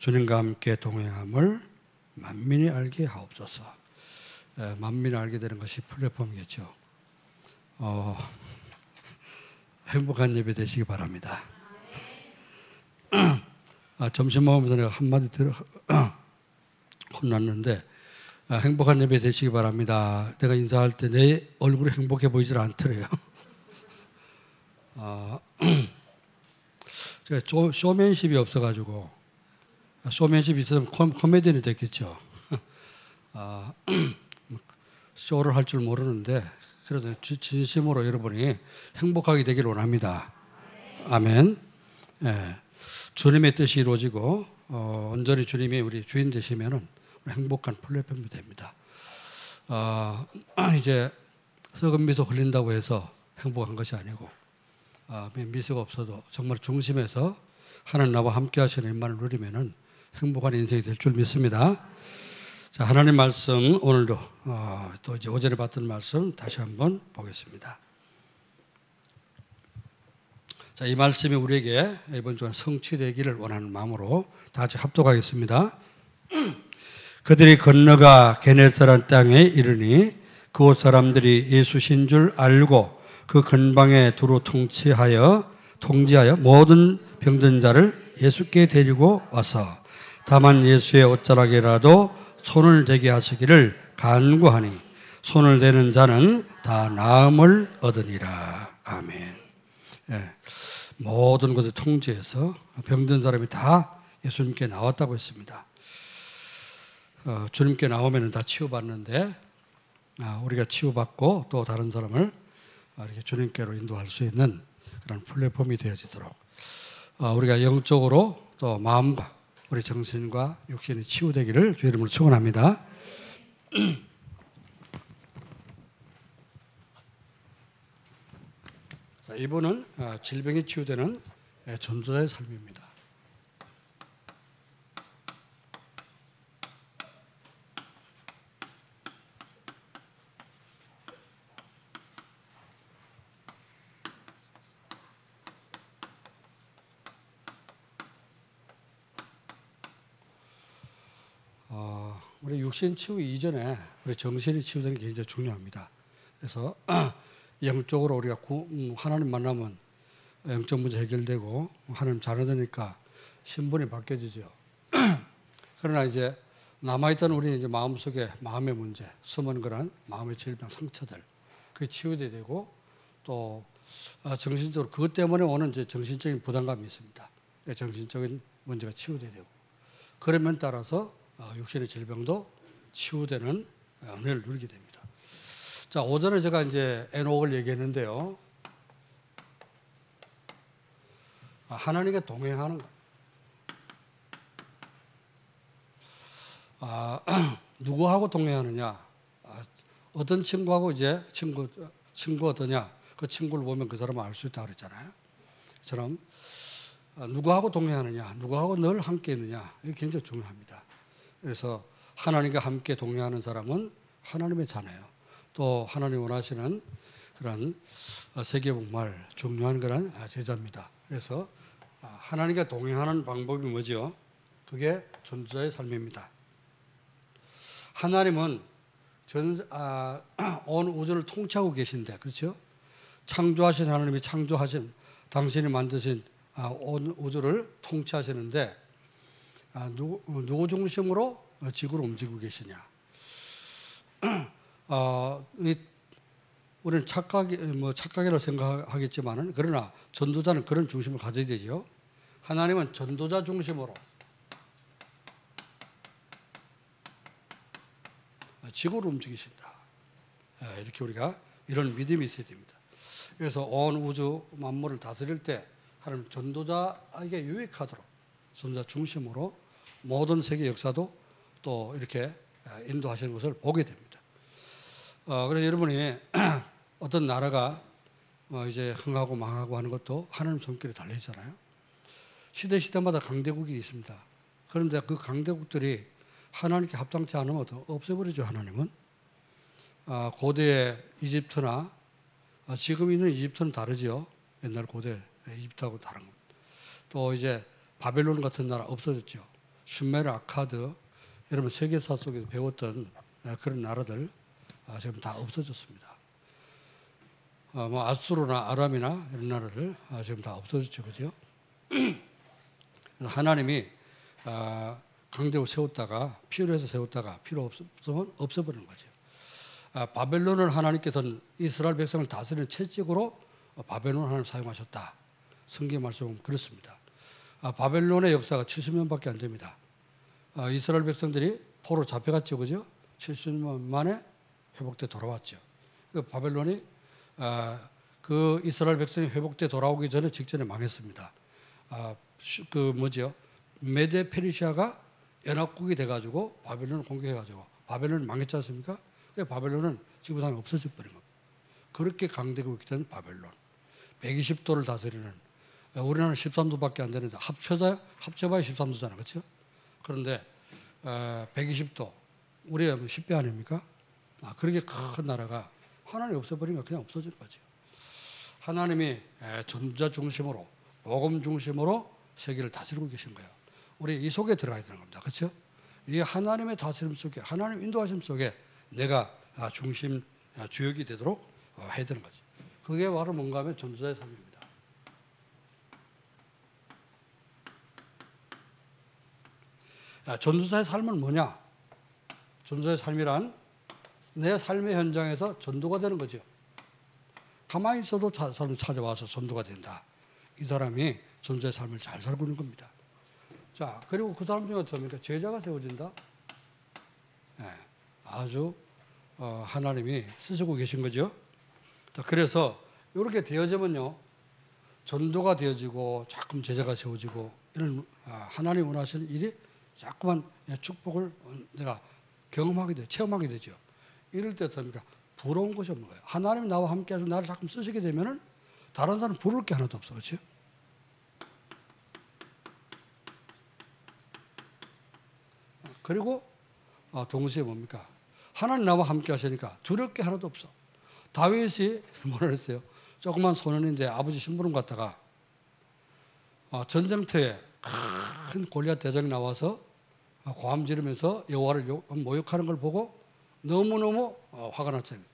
주님과 함께 동행함을 만민이 알게 하옵소서. 만민이 알게 되는 것이 플랫폼이겠죠. 행복한 예배 되시기 바랍니다. 점심 먹으면서 내가 한마디 혼났는데, 행복한 예배 되시기 바랍니다. 내가 인사할 때 내 얼굴이 행복해 보이질 않더래요. 제가 쇼맨십이 없어가지고, 쇼맨십이 있으면 코미디언이 됐겠죠. 쇼를 할 줄 모르는데, 그래도 진심으로 여러분이 행복하게 되기를 원합니다. 아멘. 예. 주님의 뜻이 이루어지고, 온전히 주님이 우리 주인 되시면은 행복한 플랫폼이 됩니다. 이제 썩은 미소 흘린다고 해서 행복한 것이 아니고, 미소가 없어도 정말 중심에서 하나님 나와 함께 하시는 일만을 누리면은 행복한 인생이 될 줄 믿습니다. 자, 하나님 말씀 오늘도 또 이제 오전에 봤던 말씀 다시 한번 보겠습니다. 자, 이 말씀이 우리에게 이번 주간 성취되기를 원하는 마음으로 다 같이 합독하겠습니다. 그들이 건너가 게네사렛 땅에 이르니 그곳 사람들이 예수신 줄 알고 그 근방에 두루 통지하여 모든 병든 자를 예수께 데리고 와서 다만 예수의 옷자락이라도 손을 대게 하시기를 간구하니 손을 대는 자는 다 나음을 얻으니라. 아멘. 예. 모든 것을 통제해서 병든 사람이 다 예수님께 나왔다고 했습니다. 주님께 나오면 다 치유받는데, 우리가 치유받고 또 다른 사람을 이렇게 주님께로 인도할 수 있는 그런 플랫폼이 되어지도록 우리가 영적으로 또 마음과 우리 정신과 육신이 치유되기를 주의 이름으로 축원합니다. 이분은 질병이 치유되는 전도자의 삶입니다. 우리 육신 치유 이전에 우리 정신이 치유되는 게 굉장히 중요합니다. 그래서 영적으로 우리가 하나님 만나면 영적 문제 해결되고 하나님 자녀되니까 신분이 바뀌어지죠. 그러나 이제 남아있던 우리 이제 마음속에 마음의 문제, 숨은 그런 마음의 질병, 상처들, 그게 치유돼야 되고 또 정신적으로 그것 때문에 오는 이제 정신적인 부담감이 있습니다. 정신적인 문제가 치유돼야 되고 그러면 따라서 육신의 질병도 치유되는 은혜를 누리게 됩니다. 자, 오전에 제가 이제 에녹을 얘기했는데요. 하나님과 동행하는 거. 누구하고 동행하느냐? 어떤 친구하고 이제 친구 어떠냐? 그 친구를 보면 그 사람을 알 수 있다고 그랬잖아요. 처럼 누구하고 동행하느냐? 누구하고 늘 함께 있느냐? 이게 굉장히 중요합니다. 그래서 하나님과 함께 동행하는 사람은 하나님의 자녀예요. 또 하나님 원하시는 그런 세계복음을 중요한 그런 제자입니다. 그래서 하나님과 동행하는 방법이 뭐죠? 그게 전도자의 삶입니다. 하나님은 온 우주를 통치하고 계신데, 그렇죠? 창조하신 하나님이 창조하신 당신이 만드신 온 우주를 통치하시는데 누구 중심으로 지구를 움직이고 계시냐? 우리는 착각이라고 생각하겠지만은 그러나 전도자는 그런 중심을 가져야 되죠. 하나님은 전도자 중심으로 지구를 움직이신다. 이렇게 우리가 이런 믿음이 있어야 됩니다. 그래서 온 우주 만물을 다스릴 때 하나님 전도자에게 유익하도록 전도자 중심으로 모든 세계 역사도 또 이렇게 인도하시는 것을 보게 됩니다. 그래서 여러분이 어떤 나라가 이제 흥하고 망하고 하는 것도 하나님 손길에 달려 있잖아요. 시대마다 강대국이 있습니다. 그런데 그 강대국들이 하나님께 합당치 않으면 없애버리죠. 하나님은. 고대의 이집트나 지금 있는 이집트는 다르죠. 옛날 고대 이집트하고 다른 것. 또 이제 바벨론 같은 나라 없어졌죠. 슈메르, 아카드, 여러분 세계사 속에서 배웠던 그런 나라들 지금 다 없어졌습니다. 뭐 아수르나 아람이나 이런 나라들 지금 다 없어졌죠, 그죠? 하나님이 강대로 세웠다가 필요로 해서 세웠다가 필요 없으면 없어버리는 거죠. 바벨론을 하나님께서는 이스라엘 백성을 다스리는 채찍으로 바벨론 하나님 사용하셨다. 성경 말씀은 그렇습니다. 바벨론의 역사가 70년밖에 안 됩니다. 이스라엘 백성들이 포로 잡혀갔죠, 그죠? 70년 만에 회복돼 돌아왔죠. 그 바벨론이 그 이스라엘 백성이 회복돼 돌아오기 전에 직전에 망했습니다. 그 뭐죠? 메데 페르시아가 연합국이 돼가지고 바벨론을 공격해가지고 바벨론이 망했지 않습니까? 그 바벨론은 지구상에 없어져 버린 겁니다. 그렇게 강대국이던 바벨론, 120도를 다스리는, 우리나라는 13도밖에 안 되는데 합쳐봐야 13도잖아요, 그렇죠? 그런데 120도, 우리가 10배 아닙니까? 그렇게 큰 나라가 하나님이 없어버리니까 그냥 없어지는 거죠. 하나님이 전자 중심으로, 복음 중심으로 세계를 다스리고 계신 거예요. 우리 이 속에 들어가야 되는 겁니다. 그렇죠? 이 하나님의 다스림 속에, 하나님 인도하심 속에 내가 중심, 주역이 되도록 해야 되는 거죠. 그게 바로 뭔가 하면 전도자의 삶입니다. 전도자의 삶은 뭐냐? 전도자의 삶이란 내 삶의 현장에서 전도가 되는 거죠. 가만히 있어도 사람 찾아와서 전도가 된다. 이 사람이 전도자의 삶을 잘 살고 있는 겁니다. 자, 그리고 그 사람 중에 어떻습니까? 제자가 세워진다. 네, 아주 하나님이 쓰시고 계신 거죠. 자, 그래서 이렇게 되어지면요, 전도가 되어지고 자꾸 제자가 세워지고 이런 하나님 원하시는 일이 자꾸만 축복을 내가 경험하게 돼요. 체험하게 되죠. 이럴 때 어떻습니까? 부러운 것이 없는 거예요. 하나님이 나와 함께 해서 나를 자꾸 쓰시게 되면은 다른 사람 부를 게 하나도 없어. 그렇죠? 그리고 동시에 뭡니까? 하나님 나와 함께 하시니까 두려울 게 하나도 없어. 다윗이 뭐라 그랬어요? 조그만 소년인데 아버지 심부름 갔다가 전쟁터에 큰 골리앗 대장이 나와서 고함 지르면서 여호와를 모욕하는 걸 보고 너무너무 화가 났잖아요.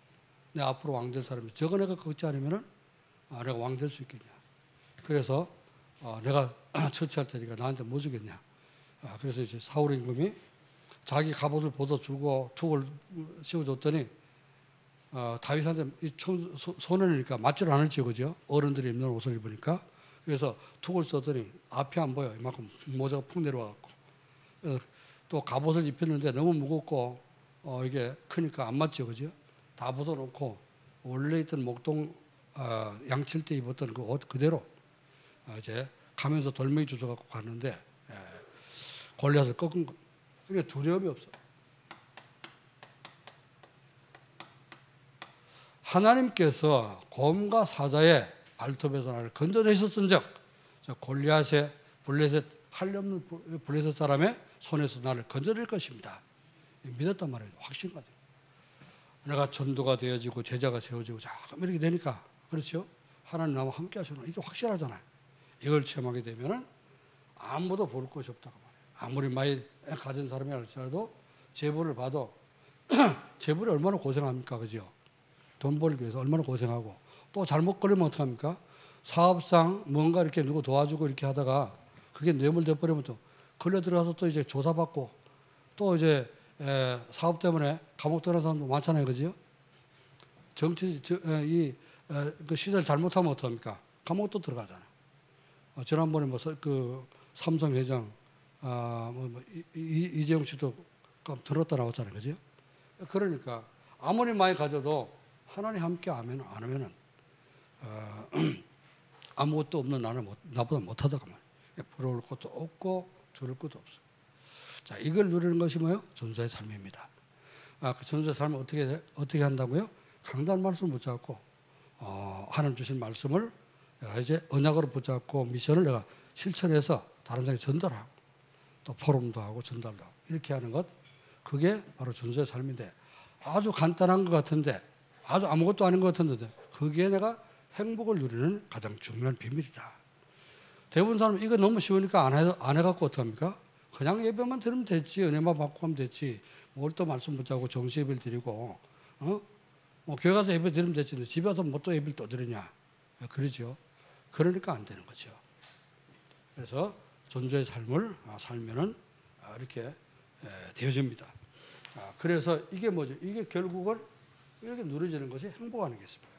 내 앞으로 왕 될 사람이 저거 내가 걷지 않으면은 내가 왕 될 수 있겠냐. 그래서 내가 처치할 테니까 나한테 뭐 주겠냐. 그래서 이제 사울 임금이 자기 갑옷을 벗어주고 툭을 씌워줬더니 다윗한테 소년이니까 맞지를 않을지, 그죠? 어른들이 입는 옷을 입으니까. 그래서 툭을 쏘더니 앞이 안 보여. 이만큼 모자가 푹 내려와갖고. 또 갑옷을 입혔는데 너무 무겁고 이게 크니까 안 맞죠, 그죠? 다 벗어놓고 원래 있던 목동 양칠 때 입었던 그 옷 그대로 이제 가면서 돌멩이 주워갖고 갔는데 골리앗을 꺾은 거. 그러니까 두려움이 없어. 하나님께서 곰과 사자의 발톱에서 나를 건져내셨은즉 골리앗의 블레셋 한없는 블레셋 사람의 손에서 나를 건져낼 것입니다. 믿었단 말이에요. 확신까지. 내가 전도가 되어지고 제자가 세워지고 자꾸 이렇게 되니까, 그렇죠? 하나님 나와 함께 하시는 이게 확실하잖아요. 이걸 체험하게 되면은 아무도 볼 것이 없다고 말해요. 아무리 많이 가진 사람이 할지라도 제보를 봐도 제보를 얼마나 고생합니까, 그죠? 돈 벌기 위해서 얼마나 고생하고 또 잘못 걸리면 어떡합니까? 사업상 뭔가 이렇게 누구 도와주고 이렇게 하다가 그게 뇌물돼 버리면 또 걸려 들어가서 또 이제 조사받고 또 이제 사업 때문에 감옥 들어간 사람도 많잖아요, 그죠? 정치 그 시대를 잘못하면 어떡합니까? 감옥도 들어가잖아요. 지난번에 그 삼성 회장 이재용 씨도 들었다 나왔잖아요, 그죠? 그러니까 아무리 많이 가져도 하나님 함께 안 하면은 아무것도 없는 나보다 못하다가 말이에요. 부러울 것도 없고 두려울 것도 없어. 자, 이걸 누리는 것이 뭐예요? 전도자의 삶입니다. 그 전도자의 삶을 어떻게 한다고요? 강단 말씀을 붙잡고 하나님 주신 말씀을 내가 이제 언약으로 붙잡고 미션을 내가 실천해서 다른 사람에게 전달하고 또 포럼도 하고 전달도 하고 이렇게 하는 것, 그게 바로 전도자의 삶인데 아주 간단한 것 같은데 아주 아무것도 아닌 것 같은데 그게 내가 행복을 누리는 가장 중요한 비밀이다. 대부분 사람은 이거 너무 쉬우니까 안 해갖고 어떡합니까? 그냥 예배만 드리면 됐지. 은혜만 받고 하면 됐지. 뭘 또 말씀 붙잡고 정시 예배를 드리고 뭐 교회 가서 예배 드리면 됐지. 집에 와서 뭐 또 예배를 또 드리냐. 그러죠. 그러니까 안 되는 거죠. 그래서 전도의 삶을 살면은 이렇게 되어집니다. 그래서 이게 뭐죠? 이게 결국은 이렇게 누려지는 것이 행복 아니겠습니까?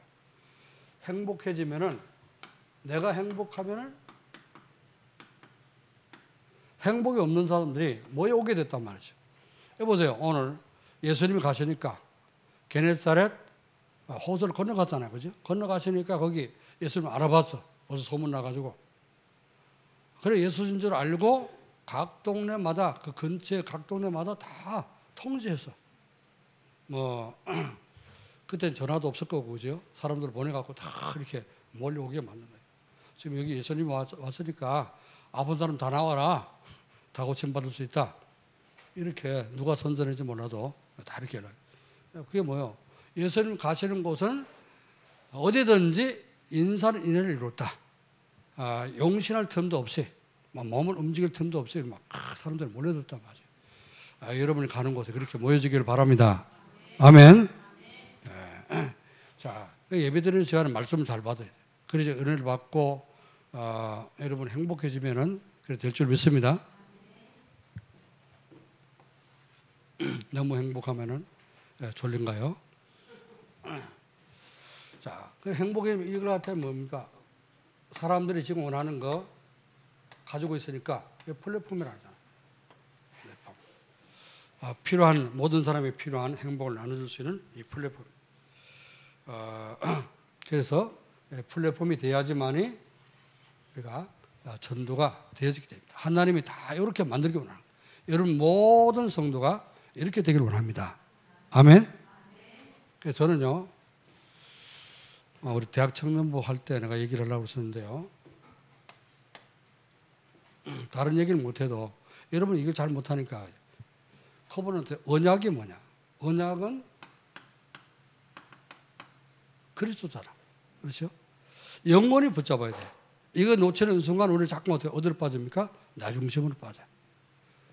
행복해지면은 내가 행복하면은 행복이 없는 사람들이 모여 오게 됐단 말이죠. 보세요. 오늘 예수님이 가시니까 게네사렛 호수를 건너갔잖아요. 그죠? 건너가시니까 거기 예수님 알아봤어. 벌써 소문 나가지고. 그래 예수인 줄 알고 각 동네마다 그 근처에 각 동네마다 다 통지했어. 뭐 그때는 전화도 없을 거고 그죠? 사람들 보내갖고 다 이렇게 몰려오게 만든 거예요. 지금 여기 예수님 왔으니까 아픈 사람 다 나와라. 다 고침받을 수 있다. 이렇게 누가 선전했는지 몰라도 다 이렇게 해요. 그게 뭐예요? 예수님 가시는 곳은 어디든지 인산인해를 이뤘다. 용신할 틈도 없이 막 몸을 움직일 틈도 없이 막 사람들이 몰려들었단 말이에요. 여러분이 가는 곳에 그렇게 모여지기를 바랍니다. 아멘. 자, 예배드리는 시간에 말씀을 잘 받아야 돼요. 그래서 은혜를 받고 여러분 행복해지면은 그래 될 줄 믿습니다. 너무 행복하면은 졸린가요? 자, 그 행복의 이걸 같아 뭡니까? 사람들이 지금 원하는 거 가지고 있으니까 플랫폼이라잖아. 플랫폼. 필요한 모든 사람이 필요한 행복을 나눠줄 수 있는 이 플랫폼. 그래서 플랫폼이 돼야지만이 우리가 전도가 되어지게 됩니다. 하나님이 다 이렇게 만들기 원하는 거예요. 여러분 모든 성도가 이렇게 되기를 원합니다. 아멘. 그래서 저는요, 우리 대학 청년부 할 때 내가 얘기를 하려고 했었는데요. 다른 얘기는 못해도 여러분 이거 잘 못하니까 커버한테 언약이 뭐냐? 언약은 그리스도잖아. 그렇죠? 영원히 붙잡아야 돼. 이거 놓치는 순간 우리 자꾸 어디로 빠집니까? 나 중심으로 빠져.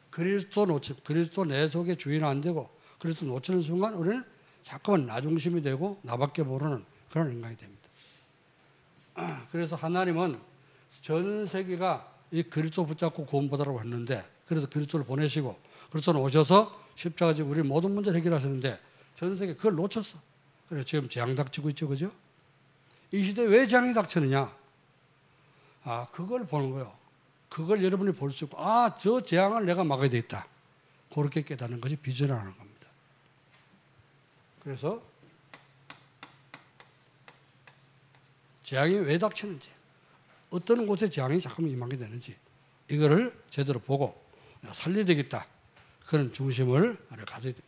그리스도 놓치, 그리스도 내 속에 주인 안 되고 그리스도 놓치는 순간 우리는 자꾸만 나 중심이 되고 나밖에 모르는 그런 인간이 됩니다. 그래서 하나님은 전 세계가 이 그리스도 붙잡고 구원받으라고 했는데 그래서 그리스도를 보내시고 그리스도는 오셔서 십자가 지고 우리 모든 문제를 해결하셨는데 전 세계 그걸 놓쳤어. 그래서 지금 재앙 닥치고 있죠. 그죠? 이 시대에 왜 재앙이 닥치느냐? 그걸 보는 거예요. 그걸 여러분이 볼 수 있고 저 재앙을 내가 막아야 되겠다. 그렇게 깨닫는 것이 비전이라는 겁니다. 그래서 재앙이 왜 닥치는지 어떤 곳에 재앙이 자꾸만 임하게 되는지 이거를 제대로 보고 살려야 되겠다. 그런 중심을 가져야 됩니다.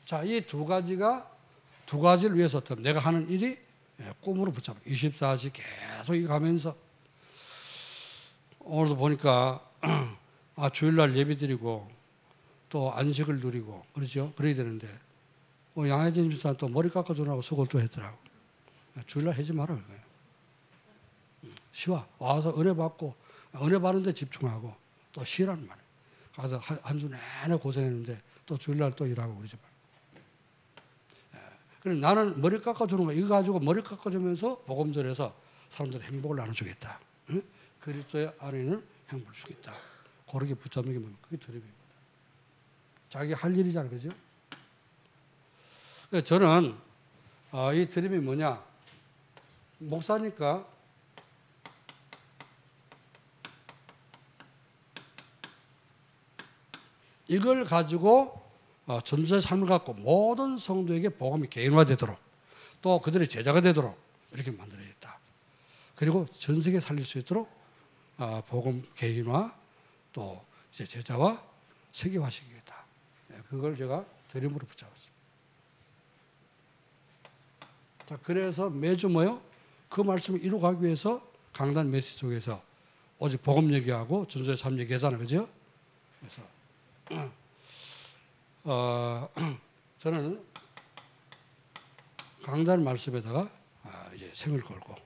자, 이 두 가지를 위해서 내가 하는 일이 꿈으로 붙잡아. 24시 계속 이 가면서 오늘도 보니까 주일날 예배드리고 또 안식을 누리고 그렇죠? 그래야 되는데 양혜진 집사 또 머리 깎아주라고 수고를 또 했더라고. 주일날 하지 마라 그거예요. 쉬와 와서 은혜 받고 은혜 받는데 집중하고 또 쉬라는 말이에요. 가서 한 주 내내 고생했는데 또 주일날 또 일하고 그러지 말고. 그래서 나는 머리 깎아주는 거 이거 가지고 머리 깎아주면서 복음 전해서 사람들 행복을 나눠주겠다. 응? 그리스도의 안에 있는 행복을 주겠다. 그렇게 붙잡는 게 뭡니까? 그게 드림입니다. 자기 할 일이잖아요. 그죠? 그래서 저는 이 드림이 뭐냐? 목사니까 이걸 가지고 전도의 삶을 갖고 모든 성도에게 복음이 개인화되도록 또 그들의 제자가 되도록 이렇게 만들어야겠다. 그리고 전 세계에 살릴 수 있도록 복음 개인화 또 이제 제자와 세계화시키겠다. 그걸 제가 드림으로 붙잡았습니다. 자, 그래서 매주 뭐요? 그 말씀을 이루어가기 위해서 강단 메시지 속에서 오직 복음 얘기하고 전도의 삶 얘기하잖아요. 그죠? 그래서 저는 강단 말씀에다가 이제 생을 걸고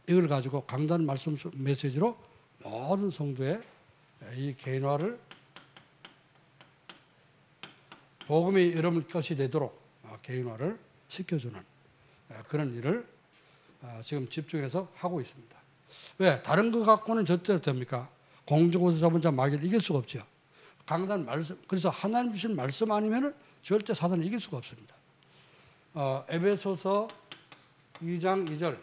이걸 가지고 강단 말씀 메시지로 모든 성도의 이 개인화를 복음이 여러분 것이 되도록 개인화를 시켜주는 그런 일을 지금 집중해서 하고 있습니다. 왜? 다른 거 갖고는 절대로 됩니까? 공중에서 잡은 자 마귀를 이길 수가 없죠. 강단 말씀, 그래서 하나님 주신 말씀 아니면은 절대 사단을 이길 수가 없습니다. 에베소서 2장 2절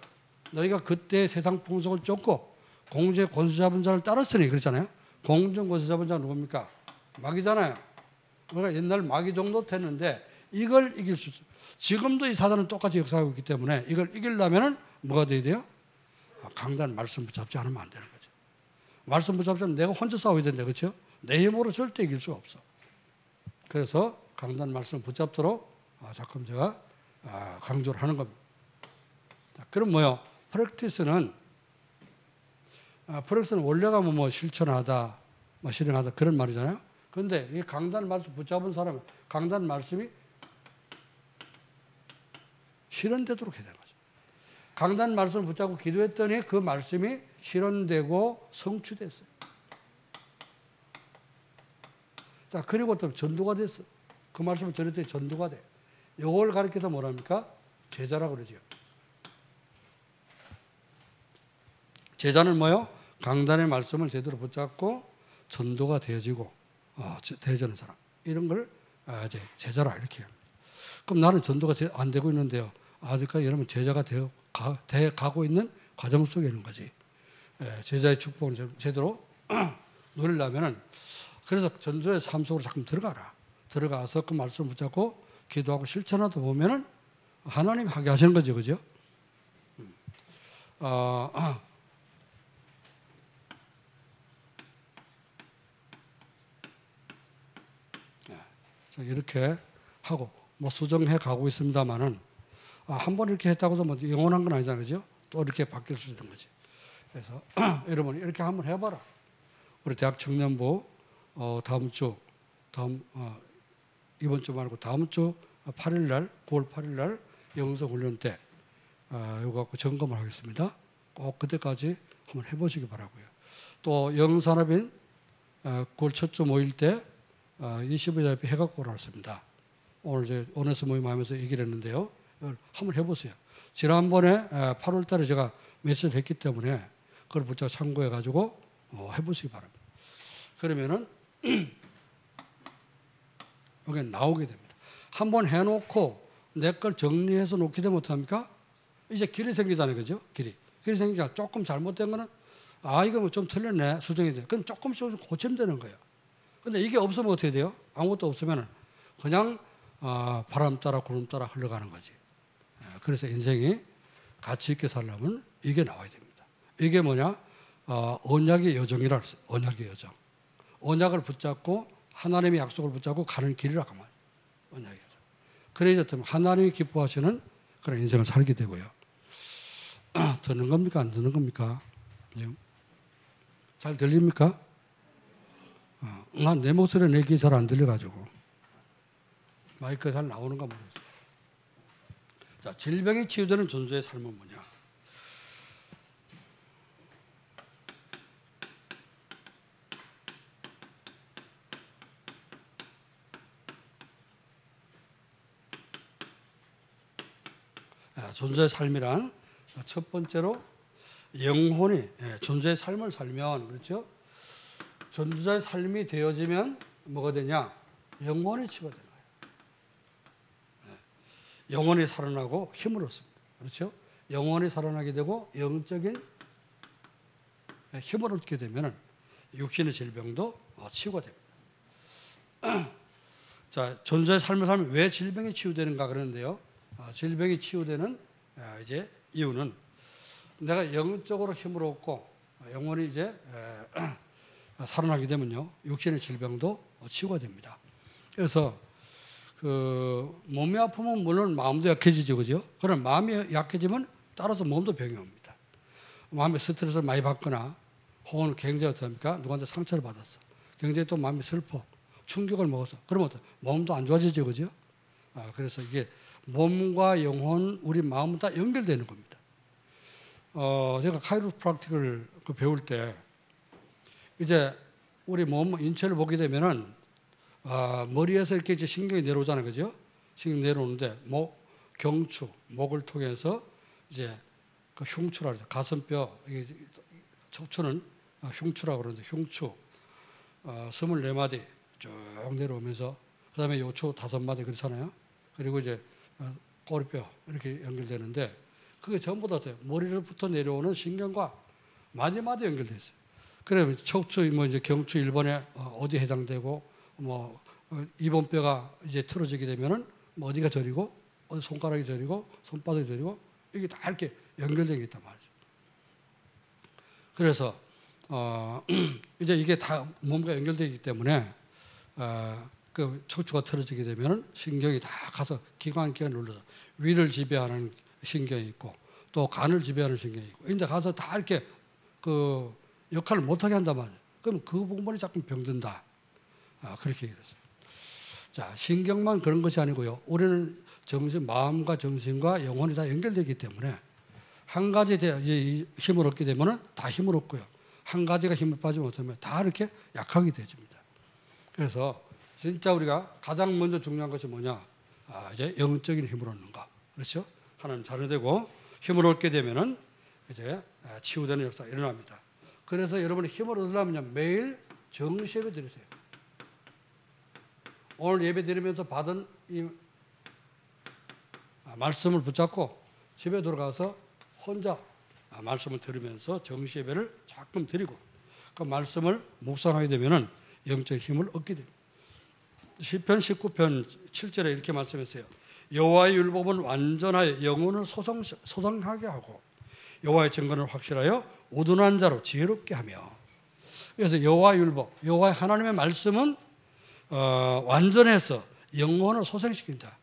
너희가 그때 세상 풍속을 쫓고 공중의 권세 잡은 자를 따랐으니 그렇잖아요. 공중 권세 잡은 자가 누굽니까? 마귀잖아요. 우리가 옛날 마귀 정도 됐는데 이걸 이길 수 있어요. 지금도 이 사단은 똑같이 역사하고 있기 때문에 이걸 이기려면은 뭐가 돼야 돼요? 강단 말씀 붙잡지 않으면 안 되는 거죠. 말씀 붙잡자면 내가 혼자 싸워야 되는데 그렇죠? 내 힘으로 절대 이길 수가 없어. 그래서 강단 말씀 붙잡도록 자꾸 제가 강조를 하는 겁니다. 자, 그럼 뭐요? 프랙티스는 원래가 뭐 실천하다, 뭐 실행하다 그런 말이잖아요. 그런데 이 강단 말씀 붙잡은 사람은 강단 말씀이 실현되도록 해야 되는 거죠. 강단 말씀을 붙잡고 기도했더니 그 말씀이 실현되고 성취됐어요. 자, 그리고 또 전도가 됐어. 그 말씀을 전했더니 전도가 돼. 이걸 가르쳐서 뭐랍니까? 제자라고 그러죠. 제자는 뭐요? 강단의 말씀을 제대로 붙잡고 전도가 되어지고 되어지는 사람. 이런 걸 이제 제자라 이렇게 합니다. 그럼 나는 전도가 안 되고 있는데요. 아직까지 여러분 제자가 되어 가고 있는 과정 속에 있는 거지. 제자의 축복을 제대로 누리려면은 그래서 전도의 삶 속으로 자꾸 들어가라. 들어가서 그 말씀 붙잡고 기도하고 실천하다 보면은 하나님이 하게 하시는 거죠, 그죠? 이렇게 하고 뭐 수정해 가고 있습니다만은 한 번 이렇게 했다고 해서 뭐 영원한 건 아니잖아요, 그죠? 또 이렇게 바뀔 수 있는 거지. 그래서 여러분 이렇게 한번 해봐라. 우리 대학 청년부 이번 주 말고 다음 주 8일 날 9월 8일 날 영성 훈련 때 이거 갖고 점검을 하겠습니다. 꼭 그때까지 한번 해보시기 바라고요. 또 영산업인 9월 첫 주 모일 때 25일 해갖고 오라습니다. 오늘 이제 원에서 모임하면서 얘기를 했는데요. 한번 해보세요. 지난번에 8월 달에 제가 메시지를 했기 때문에 그걸 붙잡아 참고해가지고 해보시기 바랍니다. 그러면은 여기 나오게 됩니다. 한번 해놓고 내 걸 정리해서 놓게 되면 어떡합니까? 이제 길이 생기잖아요. 그죠? 길이 생기니까 조금 잘못된 거는 이거 뭐 좀 틀렸네. 수정이 돼. 그럼 조금씩 고치면 되는 거예요. 근데 이게 없으면 어떻게 돼요? 아무것도 없으면 그냥 바람 따라 구름 따라 흘러가는 거지. 그래서 인생이 가치 있게 살려면 이게 나와야 됩니다. 이게 뭐냐? 언약의 여정이라 그랬어요. 언약의 여정. 언약을 붙잡고 하나님의 약속을 붙잡고 가는 길이라고 말이에요. 언약의 여정. 그래야 하나님이 기뻐하시는 그런 인생을 살게 되고요. 듣는 겁니까? 안 듣는 겁니까? 잘 들립니까? 난 내 목소리 내 귀에 잘 안 들려가지고 마이크가 잘 나오는가 모르겠어요. 자, 질병이 치유되는 전도의 삶은 뭐냐? 전도의 삶이란 첫 번째로 영혼이 전도의 삶을 살면 그렇죠? 전도자의 삶이 되어지면 뭐가 되냐? 영혼이 치유가 되는 거예요. 영혼이 살아나고 힘을 얻습니다. 그렇죠? 영혼이 살아나게 되고 영적인 힘을 얻게 되면 육신의 질병도 치유가 됩니다. 자, 전도자의 삶을 살면 왜 질병이 치유되는가 그러는데요. 질병이 치유되는 이제 이유는 내가 영적으로 힘을 얻고 영혼이 이제 살아나게 되면요 육신의 질병도 치유가 됩니다. 그래서 그 몸이 아프면 물론 마음도 약해지죠, 그죠? 그럼 마음이 약해지면 따라서 몸도 병이 옵니다. 마음에 스트레스를 많이 받거나 혹은 굉장히 어떻습니까? 누구한테 상처를 받았어. 굉장히 또 마음이 슬퍼. 충격을 먹었어. 그러면 몸도 안 좋아지죠, 그죠? 그래서 이게 몸과 영혼, 우리 마음은 다 연결되는 겁니다. 제가 카이로프락틱을 배울 때 이제 우리 몸 인체를 보게 되면은 머리에서 이렇게 이제 신경이 내려오잖아요, 그죠? 신경 내려오는데 경추, 목을 통해서 이제 그 흉추라 그러죠. 가슴뼈, 척추는 흉추라고 그러는데 흉추 24마디 쭉 내려오면서 그다음에 요추 5마디 그렇잖아요. 그리고 이제 꼬리뼈 이렇게 연결되는데 그게 전부 다 머리로부터 내려오는 신경과 마디마디 연결돼 있어요. 그러면 척추 이제 경추 1번에 어디 해당되고 이번뼈가 이제 틀어지게 되면은 어디가 저리고 어디 손가락이 저리고 손바닥이 저리고 이게 다 이렇게 연결된 게 있단 말이죠. 그래서 이제 이게 다 몸과 연결되기 때문에 그 척추가 틀어지게 되면은 신경이 다 가서 기관기관을 눌러서 위를 지배하는 신경이 있고 또 간을 지배하는 신경이 있고 이제 가서 다 이렇게 그 역할을 못하게 한단 말이에요. 그럼 그 부분이 자꾸 병든다. 그렇게 얘기했어요. 자, 신경만 그런 것이 아니고요. 우리는 마음과 정신과 영혼이 다 연결되기 때문에 한 가지에 이제 힘을 얻게 되면은 다 힘을 얻고요. 한 가지가 힘을 빠지면 어쩌면 다 이렇게 약하게 되집니다. 그래서 진짜 우리가 가장 먼저 중요한 것이 뭐냐? 이제 영적인 힘을 얻는 거. 그렇죠? 하나님 자녀되고 힘을 얻게 되면은 이제 치유되는 역사가 일어납니다. 그래서 여러분이 힘을 얻으려면 매일 정시 예배 드리세요. 오늘 예배 드리면서 받은 이 말씀을 붙잡고 집에 들어가서 혼자 말씀을 들으면서 정시 예배를 조금 드리고 그 말씀을 묵상하게 되면은 영적 힘을 얻게 됩니다. 시편 19편 7절에 이렇게 말씀했어요. 여호와의 율법은 완전하여 영혼을 소성하게 하고 여호와의 증거는 확실하여 우둔한 자로 지혜롭게 하며. 그래서 여호와의 율법, 여호와의 하나님의 말씀은 완전해서 영혼을 소생시킨다.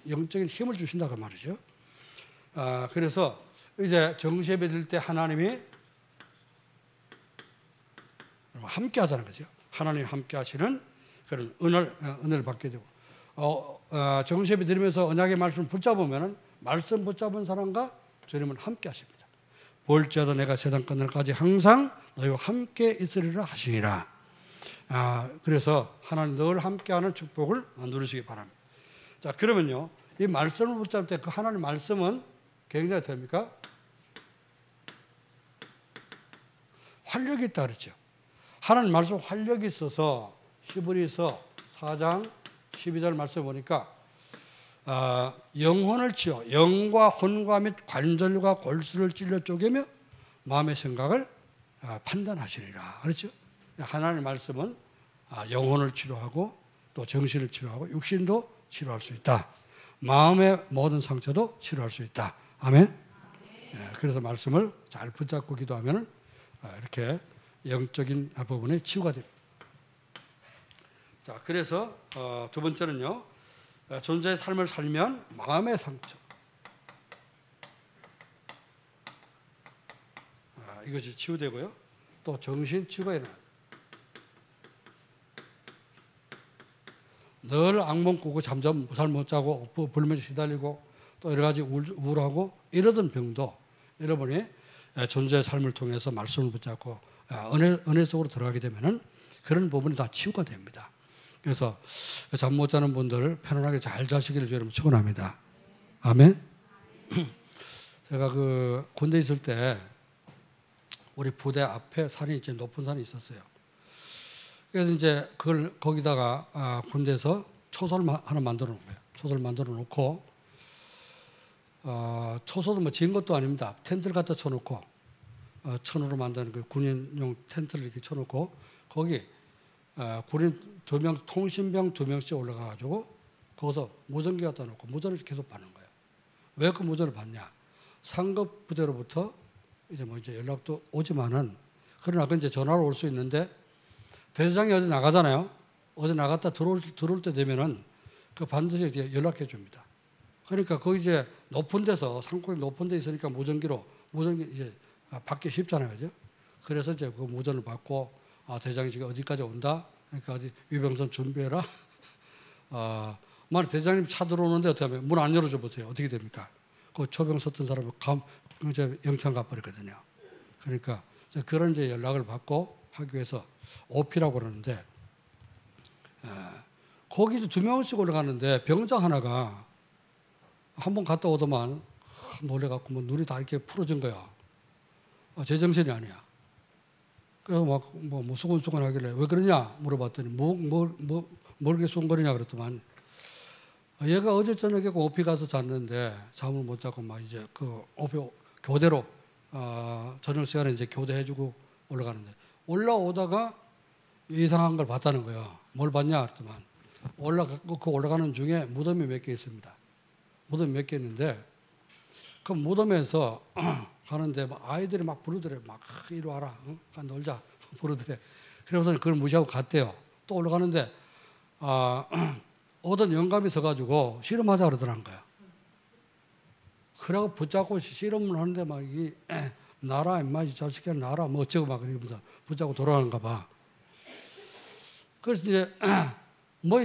영적인 힘을 주신다 그 말이죠. 그래서 이제 정시 예배 드릴 때 하나님이 함께 하자는 거죠. 하나님이 함께 하시는 그런 은혜를 받게 되고 정시 예배 드리면서 언약의 말씀을 붙잡으면 말씀 붙잡은 사람과 주님은 함께 하십니다. 볼지어다 내가 세상 끝날까지 항상 너희와 함께 있으리라 하시니라. 그래서 하나님 늘 함께하는 축복을 누리시기 바랍니다. 자, 그러면요, 이 말씀을 붙잡을 때 그 하나님 말씀은 굉장히 됩니까? 활력이 있다 그랬죠. 하나님 말씀 활력이 있어서 히브리서 4장 12절 말씀 보니까 영혼을 치워 영과 혼과 및 관절과 골수를 찔러 쪼개며 마음의 생각을 판단하시리라 그렇죠. 하나님의 말씀은 영혼을 치료하고 또 정신을 치료하고 육신도 치료할 수 있다. 마음의 모든 상처도 치료할 수 있다. 아멘. 그래서 말씀을 잘 붙잡고 기도하면 이렇게 영적인 부분에 치유가 됩니다. 자, 그래서 두 번째는요, 존재의 삶을 살면 마음의 상처, 이것이 치유되고요, 또 정신 치유가 일어나요. 늘 악몽 꾸고 잠 잘 못 자고 불면증 시달리고 또 여러 가지 우울하고 이러던 병도 여러분이 존재의 삶을 통해서 말씀을 붙잡고 은혜 속으로 들어가게 되면은 그런 부분이 다 치유가 됩니다. 그래서 잠 못 자는 분들 편안하게 잘 자시기를 여러분 축원합니다. 아멘. 제가 그 군대 있을 때 우리 부대 앞에 산이 이제 높은 산이 있었어요. 그래서 이제 그걸 거기다가 군대에서 초소를 하나 만들어 놓은 거예요. 초소를 만들어 놓고 초소도 뭐 지은 것도 아닙니다. 텐트를 갖다 쳐놓고 천으로 만든 그 군인용 텐트를 이렇게 쳐놓고 거기 군인 2명 통신병 2명씩 올라가가지고 거기서 무전기 갖다 놓고 무전을 계속 받는 거예요. 왜 그 무전을 받냐? 상급 부대로부터 이제 연락도 오지만은 그러나 그 이제 전화로 올 수 있는데 대대장이 어디 나가잖아요. 어디 나갔다 들어올 때 되면은 그 반드시 이렇게 연락해 줍니다. 그러니까 거기 이제 높은 데서 상권이 높은 데 있으니까 무전기 이제 받기 쉽잖아요, 그죠? 그래서 이제 그 무전을 받고 대장이 지금 어디까지 온다. 그러니까 어디 위병선 준비해라. 만약 대장님 차 들어오는데 어떻게 하면 문 안 열어줘 보세요. 어떻게 됩니까? 그 초병 섰던 사람은 이제 영창 가버리거든요. 그러니까 그런 이제 연락을 받고 하기 위해서 오피라고 그러는데 거기서 2명씩 올라가는데 병장 하나가 한 번 갔다 오더만 놀래갖고 뭐 눈이 다 이렇게 풀어진 거야. 제정신이 아니야. 그래서 막 뭐 수근수근 하길래 왜 그러냐 물어봤더니 뭘 이렇게 쏜거리냐 그랬더만 얘가 어제 저녁에 오피 가서 잤는데 잠을 못 자고 막 이제 그 오피 교대로 저녁 시간에 이제 교대해주고 올라가는데 올라오다가 이상한 걸 봤다는 거야. 뭘 봤냐 그랬더만 그 올라가는 중에 무덤이 몇 개 있습니다. 무덤이 몇 개 있는데 그 무덤에서 가는데 아이들이 막 부르더래. 막 이리 와라. 가 놀자. 부르더래. 그래서 그걸 무시하고 갔대요. 또 올라가는데 어떤 영감이 서가지고 씨름하자 그러더란 거야. 그러고 붙잡고 씨름을 하는데 막 이 나라 임마 이 자식이 나라 뭐 어쩌고 막 그러면서 붙잡고 돌아가는가 봐. 그래서 이제 뭐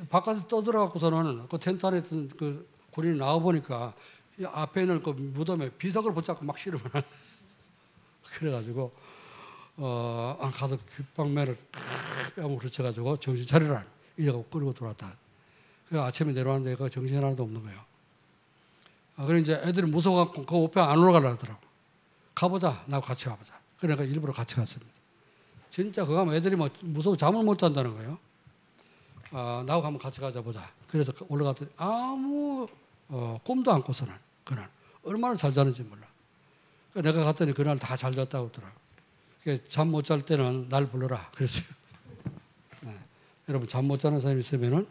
바깥에 떠들어갖고서는 그 텐트 안에 있던 그 군인이 나와 보니까 이 앞에 있는 그 무덤에 비석을 붙잡고 막 씨름을 하는. 그래가지고 가서 귓방매를 뺨으로 그르쳐가지고 정신 차리라 이래갖고 끌고 들어왔다. 그 아침에 내려왔는데 그 정신 하나도 없는 거예요. 그래 이제 애들이 무서워갖고 그 오페 안 올라가려 하더라고. 가보자. 나하고 같이 가보자. 그러니까 일부러 같이 갔습니다. 진짜 그거 하면 애들이 뭐 무서워 잠을 못 잔다는 거예요. 나하고 한번 같이 가자 보자. 그래서 올라갔더니 아무 꿈도 안 꿨어 난. 그날 얼마나 잘 자는지 몰라. 내가 갔더니 그날 다 잘 잤다고 하더라고. 잠 못 잘 때는 날 불러라. 그랬어요. 네. 여러분 잠 못 자는 사람이 있으면은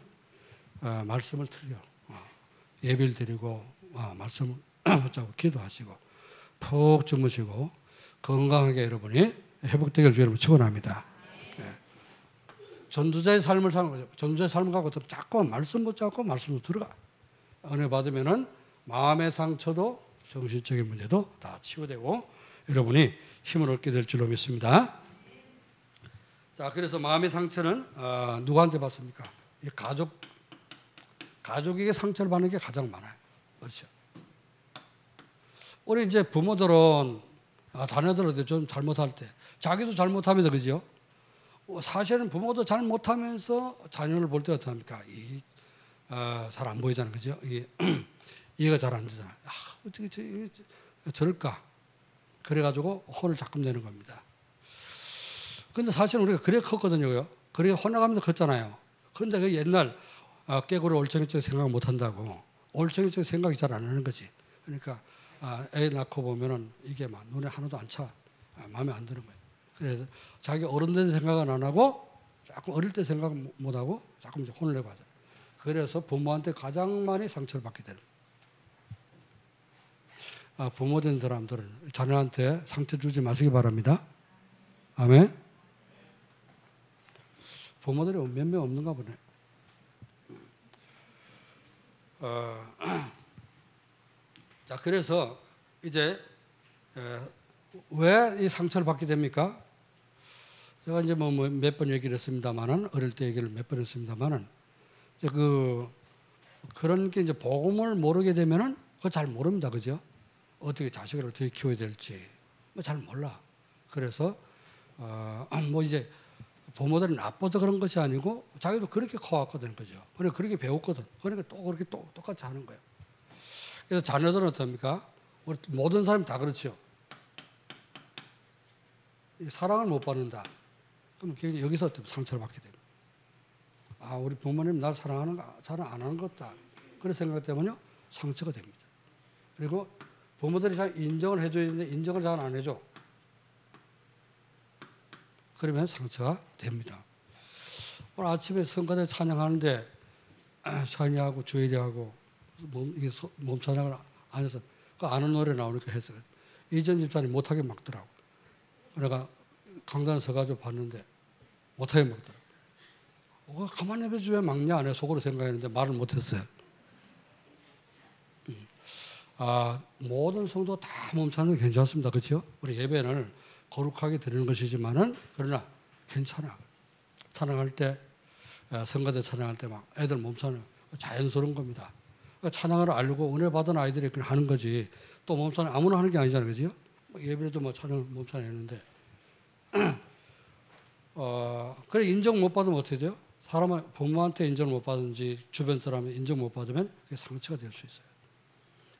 말씀을 드려. 예배를 드리고 말씀을 붙잡고 기도하시고 푹 주무시고 건강하게 여러분이 회복되길 여러분 축원합니다. 네. 전도자의 삶을 사는 거죠. 전도자의 삶을 갖고 자꾸 말씀 붙잡고 말씀으로 들어가. 은혜 받으면은 마음의 상처도 정신적인 문제도 다 치유되고 여러분이 힘을 얻게 될 줄로 믿습니다. 자, 그래서 마음의 상처는 누구한테 받습니까? 이 가족에게 상처를 받는 게 가장 많아요. 그렇죠? 우리 이제 부모들은 자녀들한테 좀 잘못할 때 자기도 잘못하면서 그죠? 사실은 부모도 잘못하면서 자녀를 볼 때 어떡합니까? 잘 안 보이잖아요. 그죠? 이해가 잘 안 되잖아요. 어떻게 저럴까? 그래가지고 혼을 자꾸 내는 겁니다. 근데 사실 우리가 그래 컸거든요. 그래 혼나가면서 컸잖아요. 근데 그 옛날 깨구리 올챙이적 생각 못 한다고 올챙이적 생각이 잘 안 하는 거지. 그러니까 애 낳고 보면은 이게 막 눈에 하나도 안 차. 마음에 안 드는 거예요. 그래서 자기 어른 된 생각은 안 하고 자꾸 어릴 때 생각 못 하고 자꾸 이제 혼을 내고 하죠. 그래서 부모한테 가장 많이 상처를 받게 되는 거예요. 부모 된 사람들은 자녀한테 상처 주지 마시기 바랍니다. 아멘. 부모들이 몇 명 없는가 보네. 자, 그래서 이제 왜 이 상처를 받게 됩니까? 제가 이제 뭐 몇 번 얘기를 했습니다만은 어릴 때 얘기를 몇 번 했습니다만은 이제 그런 게 이제 복음을 모르게 되면은 그거 잘 모릅니다, 그죠? 어떻게 자식을 어떻게 키워야 될지 뭐 잘 몰라. 그래서 뭐 이제 부모들이 나빠서 그런 것이 아니고 자기도 그렇게 커왔거든, 그죠? 그러니까 그렇게 배웠거든. 그러니까 또 그렇게 똑같이 하는 거예요. 그래서 자녀들은 어떻습니까? 우리 모든 사람이 다 그렇죠. 사랑을 못 받는다. 그럼 여기서 상처를 받게 됩니다. 우리 부모님 날 사랑 안 하는 것 같다. 그런 생각 때문에 상처가 됩니다. 그리고 부모들이 잘 인정을 해줘야 되는데 인정을 잘 안 해줘. 그러면 상처가 됩니다. 오늘 아침에 성가대 찬양하는데 찬양하고 주일이하고 몸 찬양을 안 해서 그 아는 노래 나오니까 했어요. 이전 집사님 못하게 막더라고. 내가 강단에 서가지고 봤는데 못하게 막더라고. 가만히 해보지 왜 막냐? 내 속으로 생각했는데 말을 못했어요. 모든 성도 다 몸 찬양이 괜찮습니다. 그렇죠? 우리 예배는 거룩하게 드리는 것이지만은 그러나 괜찮아. 찬양할 때 성가대 찬양할 때 막 애들 몸 찬양 자연스러운 겁니다. 찬양을 알고 은혜 받은 아이들이 그냥 하는 거지. 또 몸 찬양 아무나 하는 게 아니잖아요, 그죠? 예배에도 뭐 찬양 몸 찬양했는데 그래 인정 못 받으면 어떻게 돼요? 사람은 부모한테 인정을 못 받든지 주변 사람이 인정 못 받으면 그게 상처가 될 수 있어요.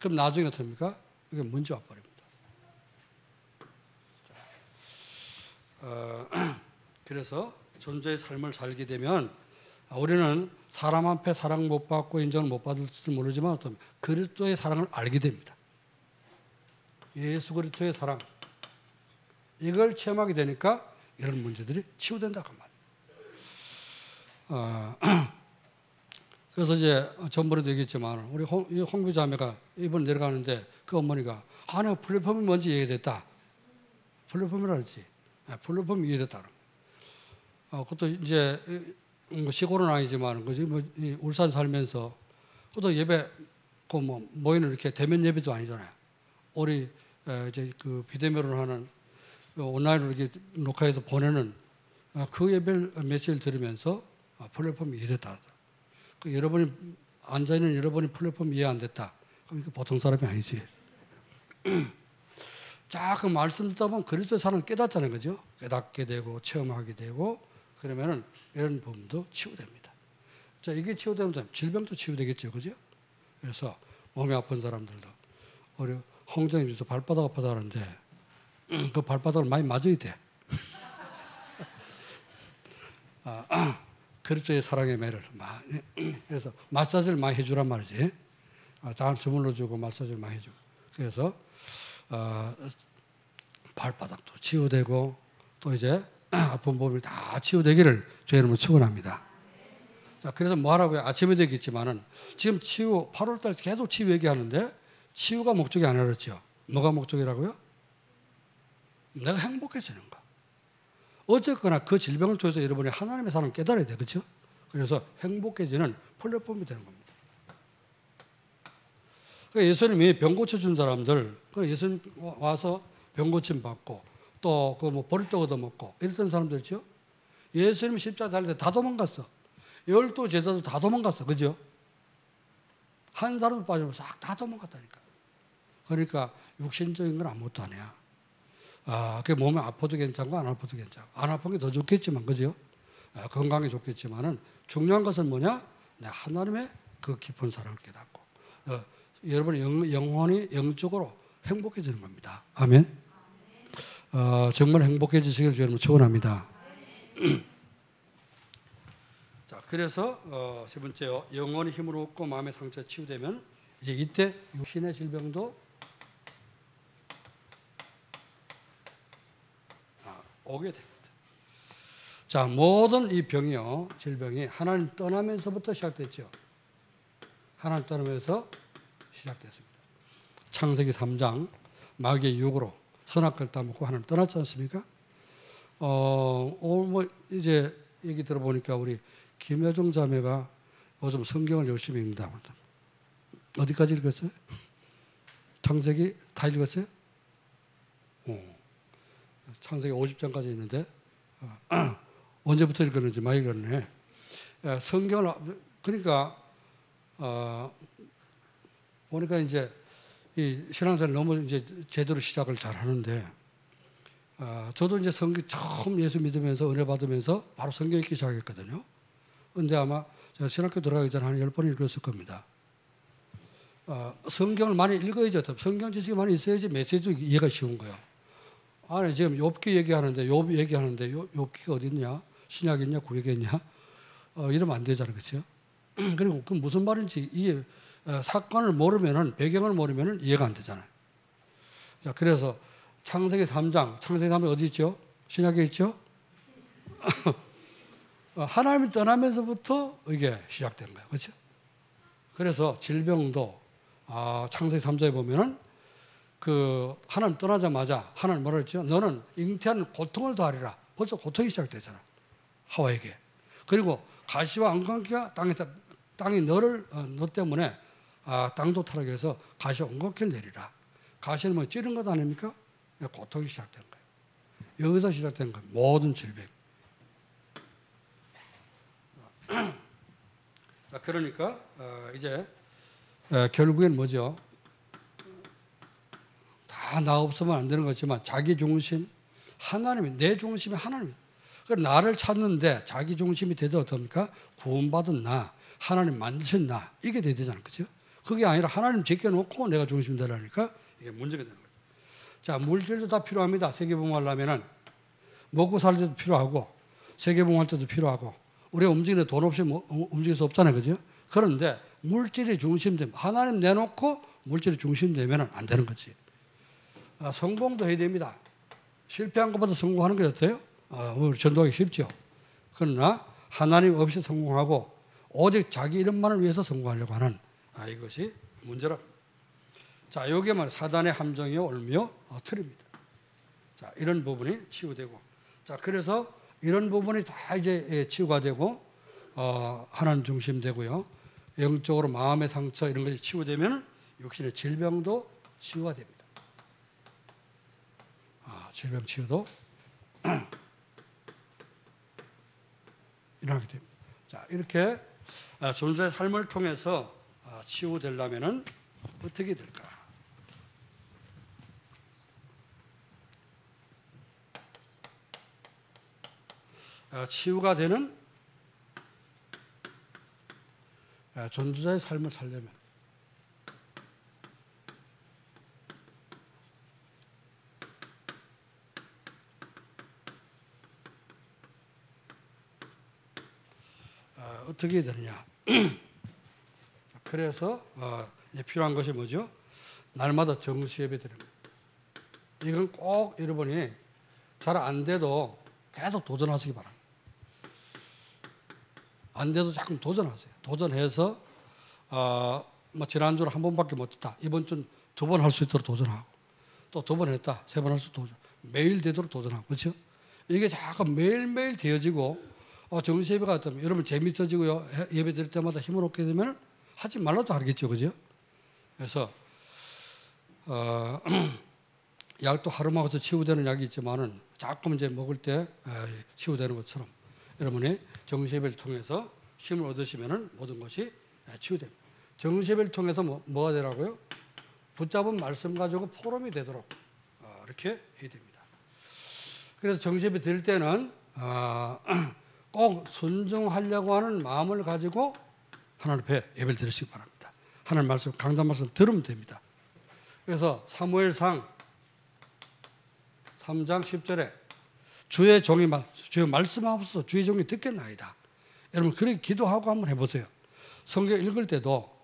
그럼 나중에 어떻게 됩니까? 이게 문제 와버립니다. 그래서 존재의 삶을 살게 되면 우리는 사람 앞에 사랑 못 받고 인정을 못 받을지 모르지만 어떤 그리스도의 사랑을 알게 됩니다. 예수 그리스도의 사랑 이걸 체험하게 되니까 이런 문제들이 치유된다고 말이에요. 그래서 이제 전번에도 얘기했지만 우리 홍비 자매가 이번 내려가는데 그 어머니가 내가 플랫폼이 뭔지 이해됐다. 플랫폼이라 했지. 플랫폼이 이해됐다. 그것도 이제 시골은 아니지만 그지 뭐 울산 살면서 그것도 예배 그 뭐 모이는 이렇게 대면 예배도 아니잖아요. 우리 이제 그 비대면으로 하는 온라인으로 이렇게 녹화해서 보내는 그 예배를 며칠 들으면서 플랫폼이 이해됐다. 그 여러분이 앉아 있는 여러분이 플랫폼 이해 안 됐다. 그럼 이거 보통 사람이 아니지. 자, 그 말씀 듣다 보면 그리스도의 사랑을 깨닫잖아요, 그죠? 깨닫게 되고 체험하게 되고 그러면은 이런 부분도 치유됩니다. 자, 이게 치유되면 질병도 치유되겠죠, 그죠? 그래서 몸이 아픈 사람들도 우리 홍정님도 발바닥 아프다 하는데 그 발바닥을 많이 맞아야 돼. 그리스도의 사랑의 매를 많이 그래서 마사지를 많이 해주란 말이지. 잘 주물러 주고 마사지를 많이 해주고 그래서 발바닥도 치유되고 또 이제 아픈 몸이 다 치유되기를 주의 이름으로 축원합니다. 자, 그래서 뭐 하라고요? 아침에도 얘기했지만은 지금 치유 8월달 계속 치유 얘기하는데 치유가 목적이 아니었죠. 뭐가 목적이라고요? 내가 행복해지는 거. 어쨌거나 그 질병을 통해서 여러분이 하나님의 사랑을 깨달아야 돼, 그렇죠? 그래서 행복해지는 플랫폼이 되는 겁니다. 그러니까 예수님이 병 고쳐준 사람들, 예수님 와서 병 고침 받고 또 그 뭐 보리떡 얻어먹고 이랬던 사람들 있죠? 예수님 십자가 달릴 때 다 도망갔어. 12 제자도 다 도망갔어, 그죠? 한 사람도 빠지면 싹 다 도망갔다니까. 그러니까 육신적인 건 아무것도 아니야. 그 몸이 아파도 괜찮고 안 아파도 괜찮고 안 아픈 게 더 좋겠지만 그죠? 건강에 좋겠지만은 중요한 것은 뭐냐? 하나님의 그 깊은 사랑을 깨닫고 여러분의 영혼이 영적으로 행복해지는 겁니다. 아멘. 정말 행복해지시길 주님 축원합니다. 자, 그래서 세 번째요, 영혼이 힘을 얻고 마음의 상처 치유되면 이제 이때 육신의 질병도 오게 됩니다. 자, 모든 이 병이요, 질병이 하나님 떠나면서부터 시작됐죠. 하나님 떠나면서 시작됐습니다. 창세기 3장 마귀의 유혹으로 선악과를 따먹고 하나님 떠났지 않습니까? 뭐 이제 얘기 들어보니까 우리 김여정 자매가 요즘 성경을 열심히 읽는다. 어디까지 읽었어요? 창세기 다 읽었어요? 창세기 50장까지 있는데 언제부터 읽었는지 많이 읽었네. 성경을 그러니까 보니까 이제 이 신앙생활 너무 이제 제대로 시작을 잘 하는데 저도 이제 성경 처음 예수 믿으면서 은혜 받으면서 바로 성경 읽기 시작했거든요. 근데 아마 제가 신학교 들어가기 전에 한 10번 읽었을 겁니다. 성경을 많이 읽어야죠. 성경 지식이 많이 있어야지 메시지도 이해가 쉬운 거예요. 아니 지금 욥기 얘기하는데 욥 얘기하는데 욥기가 어디 있냐? 신약이 있냐? 구약이 있냐? 이러면 안 되잖아요. 그렇죠? 그리고 그 무슨 말인지 이해 사건을 모르면은 배경을 모르면은 이해가 안 되잖아요. 자, 그래서 창세기 3장 어디 있죠? 신약에 있죠? 하나님이 떠나면서부터 이게 시작된 거예요. 그렇죠? 그래서 질병도 창세기 3장에 보면은 그 하나님 떠나자마자 하나님 뭐라 했죠? 너는 잉태한 고통을 더하리라. 벌써 고통이 시작되잖아. 하와에게. 그리고 가시와 엉겅퀴가 땅이 너 때문에 땅도 타락해서 가시와 엉겅퀴를 내리라. 가시는 뭐 찌른 것 아닙니까? 고통이 시작된 거예요. 여기서 시작된 거예요. 모든 질병. 자, 그러니까 이제 결국엔 뭐죠? 다 나 없으면 안 되는 거지만 자기 중심, 하나님이 내 중심이 하나님. 그 나를 찾는데 자기 중심이 되도 어떻습니까? 구원받은 나, 하나님 만드신 나, 이게 돼야 되잖아요. 그죠? 그게 아니라 하나님 제껴놓고 내가 중심이 되라니까 이게 문제가 되는 거예요. 자, 물질도 다 필요합니다. 세계봉하려면은 먹고 살 때도 필요하고 세계봉할 때도 필요하고 우리가 움직이는 돈 없이 움직일 수 없잖아요. 그죠? 그런데 물질이 중심되면 하나님 내놓고 물질이 중심되면 안 되는 거지. 성공도 해야 됩니다. 실패한 것보다 성공하는 게 어때요? 우리 전도하기 쉽죠. 그러나 하나님 없이 성공하고 오직 자기 이름만을 위해서 성공하려고 하는 이것이 문제라. 자, 여기에 말 사단의 함정이요 올미요 틀입니다. 자, 이런 부분이 치유되고, 자, 그래서 이런 부분이 다 이제 치유가 되고 하나님 중심 되고요. 영적으로 마음의 상처 이런 것이 치유되면 육신의 질병도 치유가 됩니다. 질병 치유도 일어나게 됩니다. 자, 이렇게 존재의 삶을 통해서 치유되려면은 어떻게 될까? 치유가 되는 존재의 삶을 살려면 어떻게 되느냐? 그래서 필요한 것이 뭐죠? 날마다 정시 예배 드립니다. 이건 꼭 여러분이 잘 안 돼도 계속 도전하시기 바랍니다. 안 돼도 자꾸 도전하세요. 도전해서 뭐 지난주로 한 번밖에 못했다. 이번 주는 2번 할 수 있도록 도전하고 또 2번 했다. 3번 할 수 있도록 도전. 매일 되도록 도전하고 그렇죠? 이게 자꾸 매일매일 되어지고 정시 예배가 어떠면 여러분 재밌어지고요. 예배 드릴 때마다 힘을 얻게 되면 하지 말라도 하겠죠. 그죠? 그래서 약도 하루 먹어서 치유되는 약이 있지만은 자꾸 이제 먹을 때 치유되는 것처럼 여러분이 정시 예배를 통해서 힘을 얻으시면은 모든 것이 치유됩니다. 정시 예배를 통해서 뭐가 되라고요? 붙잡은 말씀 가지고 포럼이 되도록 이렇게 해야 됩니다. 그래서 정시 예배 드릴 때는 꼭 순종하려고 하는 마음을 가지고 하나님 앞에 예배를 드리시기 바랍니다. 하나님 말씀, 강단 말씀 들으면 됩니다. 그래서 사무엘상 3장 10절에 주의 말씀하옵소서 주의 종이 듣겠나이다. 여러분 그렇게 기도하고 한번 해보세요. 성경 읽을 때도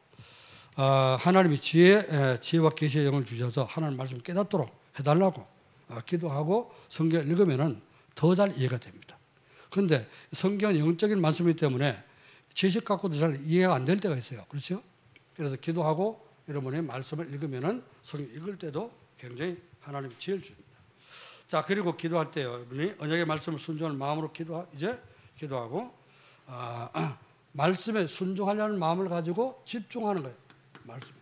하나님이 지혜와 계시의 영을 주셔서 하나님 말씀 깨닫도록 해달라고 기도하고 성경 읽으면 더 잘 이해가 됩니다. 그런데 성경은 영적인 말씀이기 때문에 지식 갖고도 잘 이해가 안 될 때가 있어요. 그렇죠? 그래서 기도하고 여러분의 말씀을 읽으면 성경 읽을 때도 굉장히 하나님 지혜를 줍니다. 자, 그리고 기도할 때 여러분이 언약의 말씀을 순종하는 마음으로 기도하고 말씀에 순종하려는 마음을 가지고 집중하는 거예요. 말씀에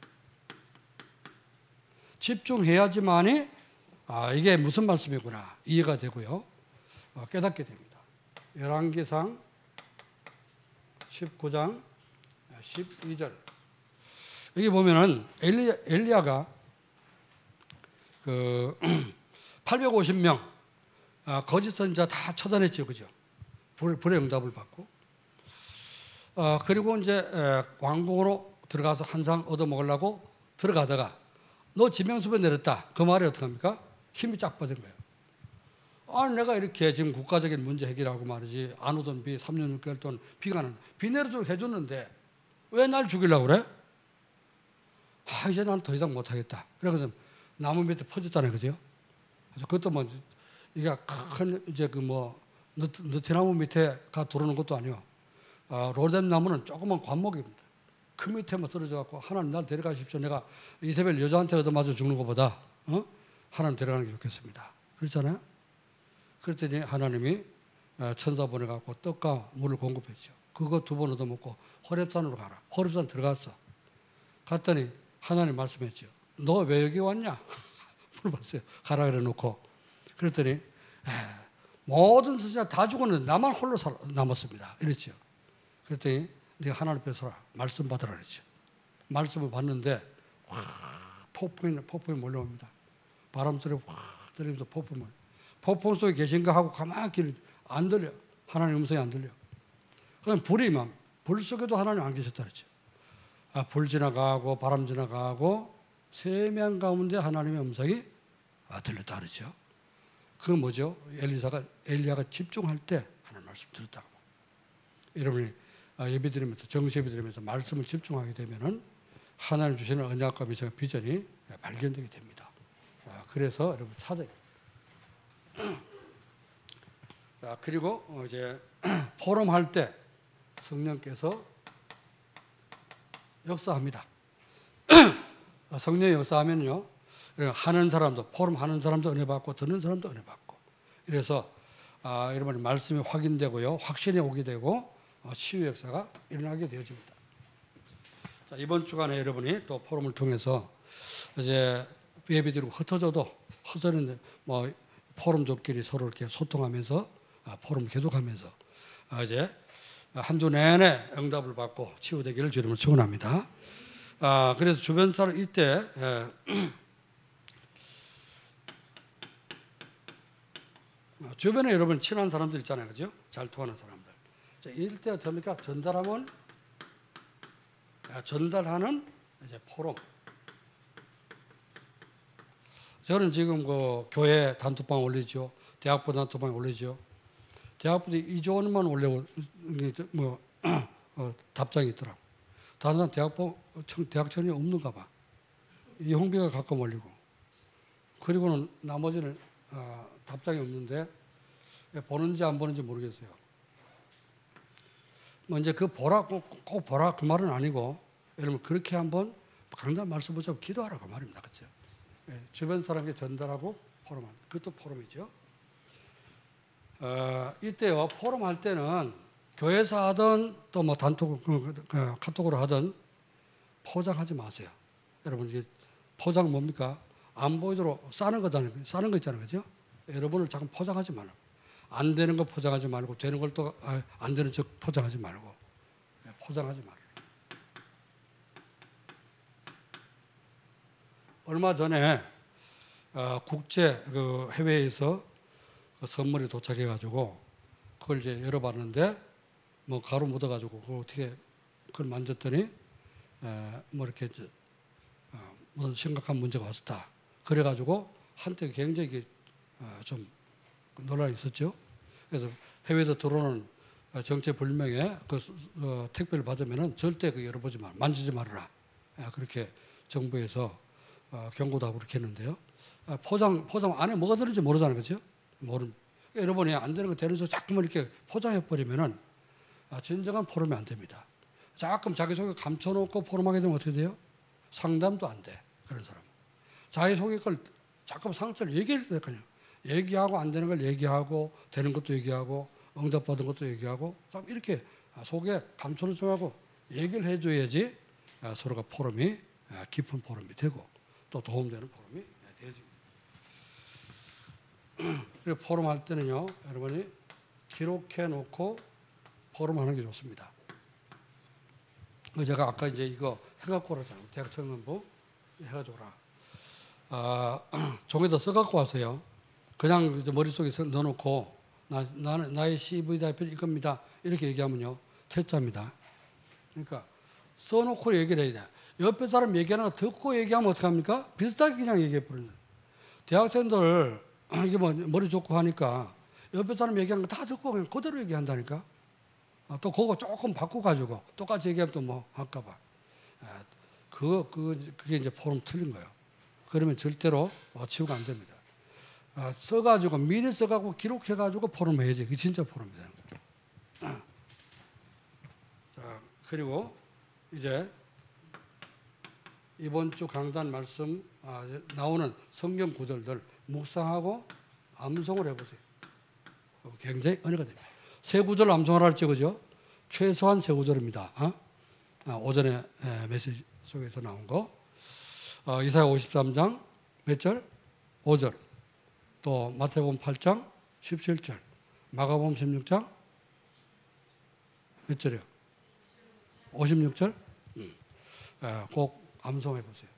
집중해야지만이 이게 무슨 말씀이구나 이해가 되고요. 깨닫게 됩니다. 열왕기상 19장 12절 여기 보면은 엘리야가 850명 거짓 선지자 다 처단했죠, 그죠? 불의 응답을 받고 그리고 이제 왕궁으로 들어가서 한 상 얻어 먹으려고 들어가다가 너 지명수배 내렸다. 그 말이 어떻게 합니까? 힘이 쫙 빠진 거예요. 내가 이렇게 지금 국가적인 문제 해결하고 말이지 안 오던 비 3년 6개월 동안 비가 나는 비 내려주고 해줬는데 왜 날 죽이려고 그래? 이제 난 더 이상 못하겠다. 그래서 나무 밑에 퍼졌잖아요, 그죠? 그래서 그것도 뭐 이게 큰 이제 느티나무 밑에가 들어오는 것도 아니요. 로뎀 나무는 조그만 관목입니다. 그 밑에만 떨어져 갖고 하나님 날 데려가십시오. 내가 이세벨 여자한테 얻어맞아 죽는 것보다 하나님 데려가는 게 좋겠습니다. 그렇잖아요. 그랬더니 하나님이 천사 보내갖고 떡과 물을 공급했죠. 그거 2번 얻어먹고 호렙산으로 가라. 호렙산 들어갔어. 갔더니 하나님 말씀했죠. 너 왜 여기 왔냐? 물어봤어요. 가라 그래 놓고. 그랬더니 모든 선지자 다 죽었는데 나만 홀로 남았습니다. 이랬죠. 그랬더니 네가 하나님 앞에 서라. 말씀 받으라 그랬죠. 말씀을 받는데 폭풍이 몰려옵니다. 바람 소리 확 들리면서 폭풍 속에 계신가 하고 가만히 안 들려. 하나님 음성이 안 들려. 그럼 불이 임함. 불 속에도 하나님 안 계셨다 그랬죠. 불 지나가고 바람 지나가고 세면 가운데 하나님의 음성이 들렸다 그랬죠. 그건 뭐죠? 엘리야가 집중할 때 하나님 말씀 들었다고. 여러분이 예배드리면서 정시 예배드리면서 말씀을 집중하게 되면은 하나님 주시는 언약과 미성의 비전이 발견되게 됩니다. 그래서 여러분 찾아요. 그리고 이제 포럼할 때 성령께서 역사합니다. 성령이 역사하면요, 하는 사람도, 포럼하는 사람도 은혜 받고 듣는 사람도 은혜 받고, 이래서 여러분의 말씀이 확인되고요, 확신이 오게 되고 치유 역사가 일어나게 되어집니다. 자, 이번 주간에 여러분이 또 포럼을 통해서 이제 예배드리고 흩어져는 뭐 포럼족끼리 서로 이렇게 소통하면서 포럼 계속하면서 이제 한 주 내내 응답을 받고 치유되기를 주님을 축원합니다. 그래서 주변 사람 이때 주변에 여러분 친한 사람들 있잖아요, 그죠? 잘 통하는 사람들. 자, 이럴 때 어떻습니까? 전달하는 이제 포럼. 저는 지금 그 교회 단톡방 올리죠, 대학부 단톡방 올리죠. 대학부도 2조 원만 올리고 뭐 답장이 있더라고. 다른 대학천이 없는가 봐. 이홍비가 가끔 올리고. 그리고는 나머지는 답장이 없는데 보는지 안 보는지 모르겠어요. 뭐 이제 그 보라 꼭 보라 그 말은 아니고 여러분 그렇게 한번 강단 말씀 붙잡고 기도하라고 말입니다. 그렇죠? 주변 사람에게 전달하고 포럼하는 그것도 포럼이죠. 이때요 포럼할 때는 교회에서 하든 또 뭐 단톡 카톡으로 하든 포장하지 마세요. 여러분 이게 포장 뭡니까? 안 보이도록 싸는 거 있잖아요, 그죠? 여러분을 자꾸 포장하지 말고 안 되는 거 포장하지 말고 되는 걸 또 안 되는 척 포장하지 말고 포장하지 말고. 얼마 전에 국제 그 해외에서 그 선물이 도착해가지고 그걸 이제 열어봤는데 뭐 가루 묻어가지고 그걸 어떻게 그걸 만졌더니 뭐 이렇게 무슨 심각한 문제가 왔었다. 그래가지고 한때 굉장히 좀 논란이 있었죠. 그래서 해외에서 들어오는 정체불명의 그 택배를 받으면은 절대 그 열어보지 마, 만지지 말아라. 그렇게 정부에서 경고도 하고 그렇게 했는데요. 포장 안에 뭐가 들는지 모르잖아요, 그렇죠? 여러분이 안 되는 거 되는 거 자꾸만 이렇게 포장해 버리면은 진정한 포럼이 안 됩니다. 자꾸 자기소개 감춰놓고 포럼하게 되면 어떻게 돼요? 상담도 안 돼. 그런 사람. 자기소개 걸 자꾸 상처를 얘기해야 될거아니에요. 얘기하고 안 되는 걸 얘기하고 되는 것도 얘기하고 응답받은 것도 얘기하고 이렇게 속에 감춰놓지 말고 얘기를 해줘야지 서로가 포럼이 깊은 포럼이 되고 또 도움되는 포럼이 되어집니다. 그리고 포럼 할 때는요, 여러분이 기록해 놓고 포럼하는 게 좋습니다. 제가 아까 이제 이거 해갖고 오라잖아요. 대학 청년부 해가지고 오라. 종에다 써갖고 와서요. 그냥 이제 머릿속에 넣어놓고 나의 CV 대표는 이겁니다. 이렇게 얘기하면요. 퇴짜입니다. 그러니까 써놓고 얘기를 해야 돼. 옆에 사람 얘기하는 거 듣고 얘기하면 어떡합니까? 비슷하게 그냥 얘기해버리는. 대학생들 이게 뭐 머리 좋고 하니까 옆에 사람 얘기하는 거 다 듣고 그냥 그대로 얘기한다니까. 또 그거 조금 바꿔가지고 똑같이 얘기하면 또 뭐 할까봐. 그게 이제 포럼 틀린 거예요. 그러면 절대로 치유가 안 됩니다. 써가지고 미리 써가지고 기록해가지고 포럼 해야지. 그게 진짜 포럼이 되는 거죠. 자, 그리고 이제 이번 주 강단 말씀 나오는 성경 구절들 묵상하고 암송을 해보세요. 굉장히 은혜가 됩니다. 세 구절 암송하라 했죠, 그죠? 최소한 세 구절입니다. 오전에 메시지 속에서 나온 거. 이사야 53장 몇 절? 5절. 또 마태복음 8장 17절. 마가복음 16장 몇 절이요? 56절? 꼭 암송해 보세요.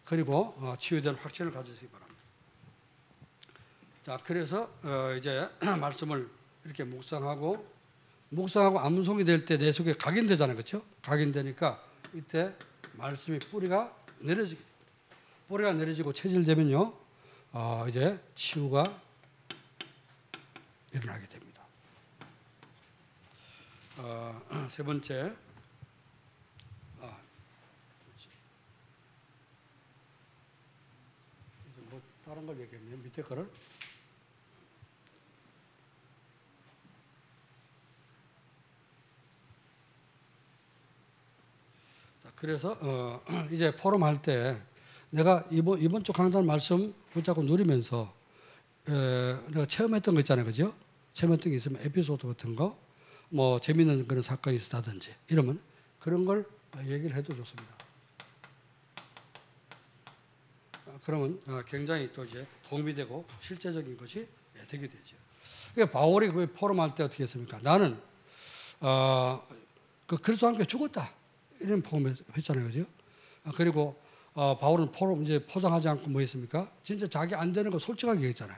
그리고 치유된 확신을 가지시기 바랍니다. 자, 그래서 이제 말씀을 이렇게 묵상하고 암송이 될 때 내 속에 각인되잖아요. 그렇죠? 각인되니까 이때 말씀이 뿌리가 내려지고 체질되면요. 이제 치유가 일어나게 됩니다. 세 번째, 뭐 다른 걸 얘기했네요. 밑에 거를. 그래서 이제 포럼 할 때 내가 이번 주 강단 말씀 붙잡고 누리면서 내가 체험했던 거 있잖아요, 그죠? 체험했던 게 있으면 에피소드 같은 거, 뭐 재밌는 그런 사건이 있었다든지 이러면 그런 걸 얘기를 해도 좋습니다. 그러면 굉장히 또 이제 도움이 되고 실제적인 것이 되게 되죠. 그러니까 바울이 그 포럼 할 때 어떻게 했습니까? 나는 그 그리스도와 함께 죽었다. 이런 포럼했잖아요, 그죠? 그리고 바울은 포럼 이제 포장하지 않고 뭐 했습니까? 진짜 자기 안 되는 거 솔직하게 얘기했잖아요.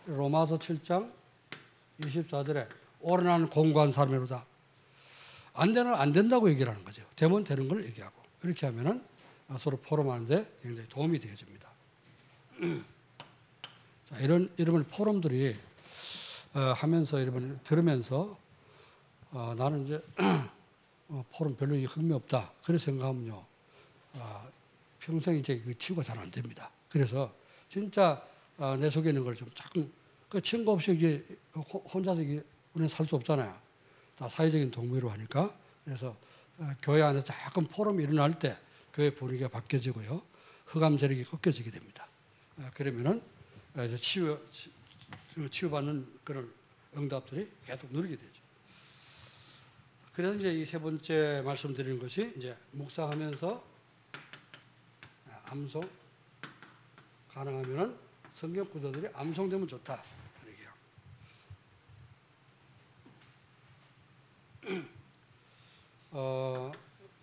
로마서 7장 24절에 오르나는 공고한 사람이로다. 안 되는 안 된다고 얘기를 하는 거죠. 되면 되는 걸 얘기하고 이렇게 하면은 서로 포럼하는데 굉장히 도움이 되어집니다. 자, 이런 포럼들이 하면서 여러분 들으면서 나는 이제 포럼 별로 흥미 없다. 그렇게 생각하면요. 평생 이제 그 치유가 잘 안 됩니다. 그래서 진짜 내 속에 있는 걸 좀 자꾸 그 친구 없이 이게 혼자서 우리는 살 수 없잖아요. 다 사회적인 동물로 하니까. 그래서 교회 안에서 자꾸 포럼이 일어날 때 교회 분위기가 바뀌어지고요. 흑암 세력이 꺾여지게 됩니다. 그러면은 이제 치유받는 그런 응답들이 계속 누리게 되죠. 그래서 이제 이 세 번째 말씀드리는 것이 이제 묵상하면서 암송 가능하면은 성경 구절들이 암송되면 좋다.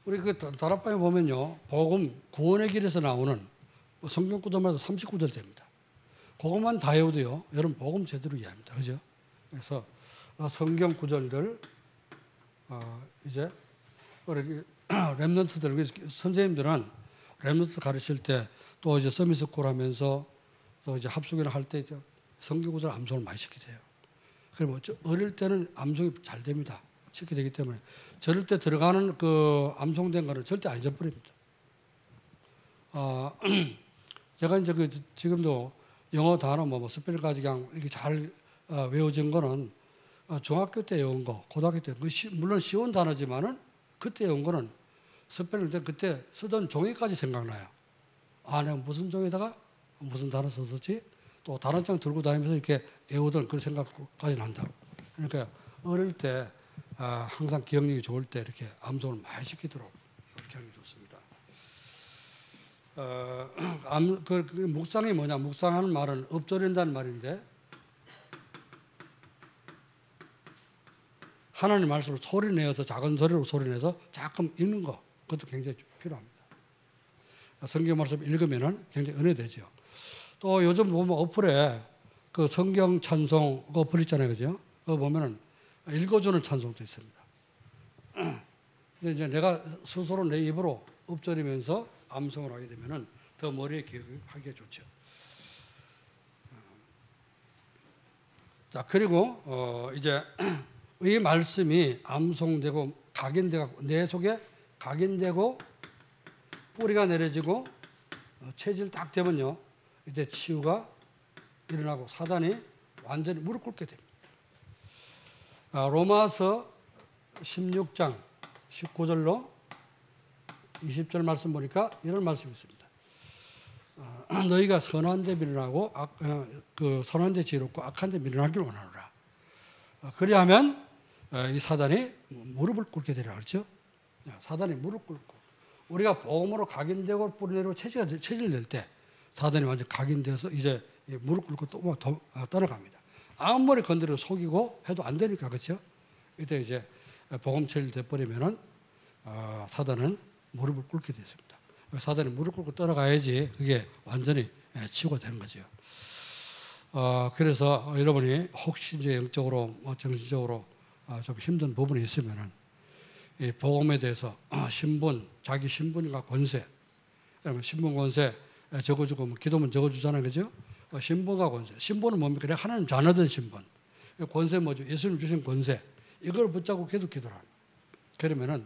우리 그 다락방에 보면요, 복음 구원의 길에서 나오는 성경 구절마다 39절 됩니다. 그것만 다 외워도요, 여러분 복음 제대로 이해합니다. 그죠? 그래서 성경 구절들 이제 우리 랩런트들 선생님들은 랩런트 가르칠 때 또 이제 서밋스쿨 하면서 또 이제 합숙이나 할 때 성경 구절 암송을 많이 시키세요. 그리고 어릴 때는 암송이 잘 됩니다. 쉽게 되기 때문에 저럴 때 들어가는 그 암송된 거는 절대 안 잊어버립니다. 제가 이제 지금도 영어 단어 뭐 스펠까지 그냥 이렇게 잘 외워진 거는 중학교 때 외운 거, 고등학교 때 물론 쉬운 단어지만은 그때 외운 거는 스펠링 때 그때 쓰던 종이까지 생각나요. 내가 무슨 종에다가 무슨 단어 썼었지? 또 단어장 들고 다니면서 이렇게 외우던 그런 생각까지 난다고. 그러니까 어릴 때 항상 기억력이 좋을 때 이렇게 암송을 많이 시키도록 그렇게 하는 게 좋습니다. 묵상이 뭐냐? 묵상하는 말은 읊조린다는 말인데 하나님 말씀을 소리내어서 작은 소리로 소리내서 자꾸 읽는 거 그것도 굉장히 필요합니다. 성경 말씀 읽으면은 굉장히 은혜되죠. 또 요즘 보면 어플에 그 성경 찬송 그 어플 있잖아요, 그죠? 그거 보면은 읽어주는 찬송도 있습니다. 근데 이제 내가 스스로 내 입으로 읊조리면서 암송을 하게 되면은 더 머리에 기억하기가 좋죠. 자, 그리고 이제 이 말씀이 암송되고 각인되고 내 속에 각인되고 뿌리가 내려지고 체질 딱 되면요, 이제 치유가 일어나고 사단이 완전히 무릎 꿇게 됩니다. 로마서 16장 19절로 20절 말씀 보니까 이런 말씀이 있습니다. 너희가 선한 데 미련하고 선한 데 지혜롭고 악한 데 미련하기를 원하노라. 그리하면 이 사단이 무릎을 꿇게 되라 그렇죠? 사단이 무릎 꿇고 우리가 복음으로 각인되고 뿌리내리고 체질될 때 사단이 완전 각인되어서 이제 무릎 꿇고 또 떠나갑니다. 아무리 건드려 속이고 해도 안 되니까 그렇죠? 이때 이제 복음 체질돼 버리면은 사단은 무릎을 꿇게 되었습니다. 사단이 무릎 꿇고 떠나가야지 그게 완전히 치유가 되는 거죠. 그래서 여러분이 혹시 이제 영적으로 정신적으로 좀 힘든 부분이 있으면은 이 복음에 대해서 신분, 자기 신분과 권세, 여러분 신분 권세 적어주고 뭐 기도문 적어주잖아요, 그죠? 신분과 권세. 신분은 뭡니까? 내가 하나님 자녀된 신분. 권세 뭐죠? 예수님 주신 권세. 이걸 붙잡고 계속 기도하는. 그러면은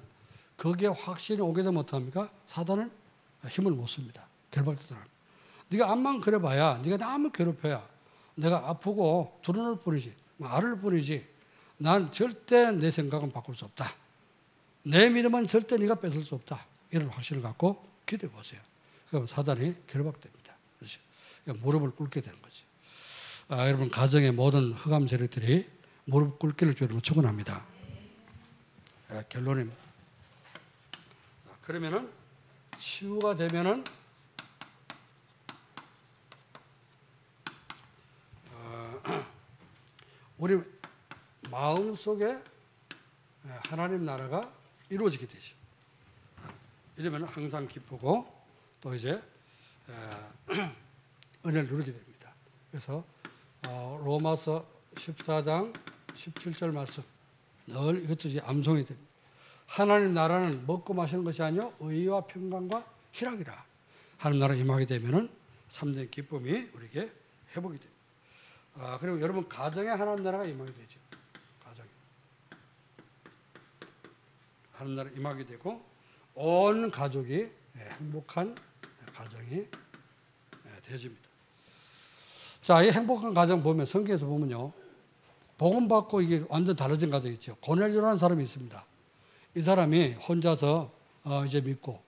거기에 확신이 오게 되면 어떡합니까? 사단은 힘을 못 씁니다. 결박되더라. 네가 암만 그래봐야, 네가 나 암을 괴롭혀야 내가 아프고 두려울 뿐이지, 앓을 뿐이지. 난 절대 내 생각은 바꿀 수 없다. 내 믿음은 절대 네가 뺏을 수 없다. 이런 확신을 갖고 기도해 보세요. 그럼 사단이 결박됩니다. 그렇죠? 무릎을 꿇게 되는 거죠. 여러분 가정의 모든 흑암 세력들이 무릎 꿇기를 주로 축원합니다. 결론입니다. 그러면은 치유가 되면은 우리 마음 속에 하나님 나라가 이루어지게 되죠. 이러면 항상 기쁘고 또 이제 은혜를 누리게 됩니다. 그래서 로마서 14장 17절 말씀 늘 이것도 이제 암송이 됩니다. 하나님 나라는 먹고 마시는 것이 아니요 의와 평강과 희락이라. 하나님 나라 임하게 되면은 참된 기쁨이 우리에게 회복이 됩니다. 그리고 여러분 가정에 하나님 나라가 임하게 되죠. 가정에 하나님 나라 임하게 되고 온 가족이 행복한 가정이 되어집니다. 자, 이 행복한 가정 보면 성경에서 보면요, 복음 받고 이게 완전 달라진 가정이 있죠. 고넬료라는 사람이 있습니다. 이 사람이 혼자서 이제 믿고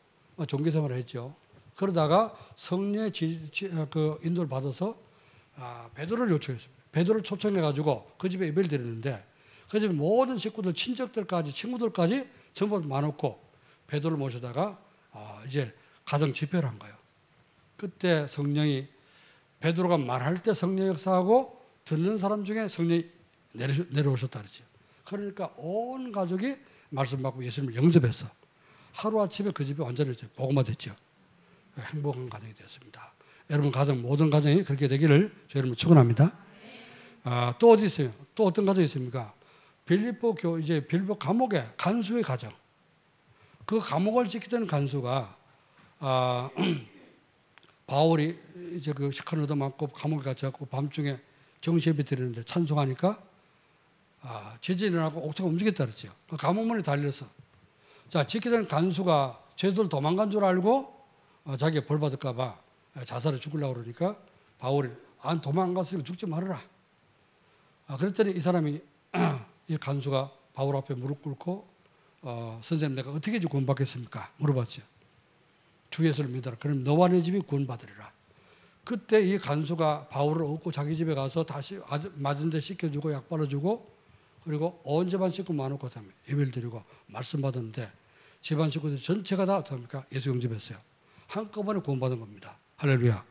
종교생활을 했죠. 그러다가 성령의 그 인도를 받아서 베드로를 요청했습니다. 베드로를 초청해가지고 그 집에 예배를 드렸는데 그 집에 모든 식구들, 친척들까지, 친구들까지 전부 많았고 베드로를 모셔다가 이제 가정 집회를 한 거예요. 그때 성령이 베드로가 말할 때 성령 역사하고 듣는 사람 중에 성령이 내려오셨다 그랬죠. 그러니까 온 가족이 말씀 받고 예수님을 영접했어. 하루아침에 그 집이 완전히 복음화됐죠. 행복한 가정이 되었습니다. 여러분 가정, 모든 가정이 그렇게 되기를 여러분 축원합니다. 또 어디 있어요? 또 어떤 가정이 있습니까? 빌립보 감옥의 간수의 가정. 그 감옥을 지키던 간수가 바울이 이제 그 식한 얻어맞고 감옥에 갇혀갖고 밤중에 정시예배 드리는데 찬송하니까 지진이 일어나고 옥토가 움직였다 그랬죠. 그 감옥문에 달려서 자, 지키던 간수가 죄수들 도망간 줄 알고 자기가 벌 받을까봐 자살을 죽으려고 그러니까 바울이 안 도망갔으니까 죽지 말아라. 그랬더니 이 사람이 이 간수가 바울 앞에 무릎 꿇고 선생님 내가 어떻게 구원받겠습니까? 물어봤죠. 주 예수를 믿어라. 그럼 너와 내 집이 구원받으리라. 그때 이 간수가 바울을 얻고 자기 집에 가서 다시 맞은 데 씻겨주고 약 발라주고 그리고 온 집안 식구 많고 예배를 드리고 말씀 받았는데 집안 식구들 전체가 다 어떻습니까? 예수 영접했어요. 한꺼번에 구원받은 겁니다. 할렐루야.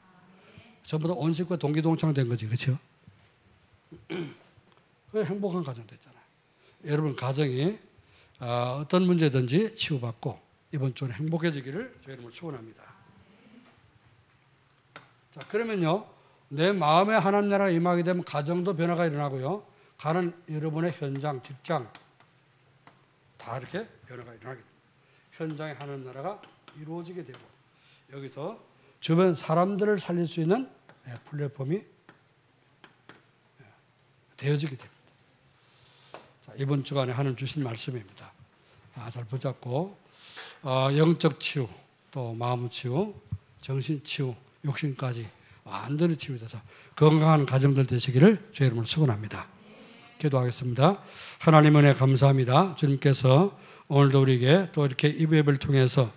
전부 다 온 식구가 동기동창 된 거지. 그렇죠? 행복한 가정 됐잖아요. 여러분 가정이 어떤 문제든지 치유받고 이번 주는 행복해지기를 저희 이름으로 축원합니다. 자, 그러면요, 내 마음에 하나님 나라가 임하게 되면 가정도 변화가 일어나고요, 가는 여러분의 현장, 직장 다 이렇게 변화가 일어나게 됩니다. 현장에 하나님 나라가 이루어지게 되고 여기서 주변 사람들을 살릴 수 있는 플랫폼이 되어지게 됩니다. 자, 이번 주간에 하나님 주신 말씀입니다. 잘 붙잡고 영적 치유, 또 마음 치유, 정신 치유, 욕심까지 완전히 치유돼서 건강한 가정들 되시기를 주의 이름으로 축원합니다. 기도하겠습니다. 하나님 은혜 감사합니다. 주님께서 오늘도 우리에게 또 이렇게 이 예배를 통해서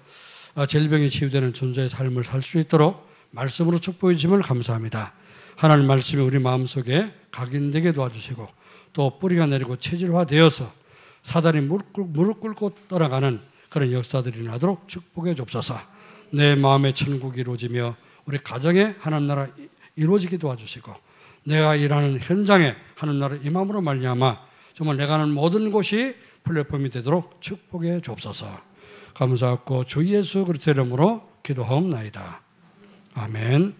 질병이 치유되는 존재의 삶을 살 수 있도록 말씀으로 축복해 주심을 감사합니다. 하나님 말씀이 우리 마음속에 각인되게 도와주시고 또 뿌리가 내리고 체질화되어서 사단이 무릎 꿇고 떠나가는 그런 역사들이 나도록 축복해 주옵소서. 내 마음의 천국이 이루어지며 우리 가정에 하나님 나라 이루어지게 도와주시고 내가 일하는 현장에 하나님 나라 임함으로 말미암아 정말 내가 하는 모든 곳이 플랫폼이 되도록 축복해 주옵소서. 감사하고 주 예수 그리스도의 이름으로 기도하옵나이다. 아멘.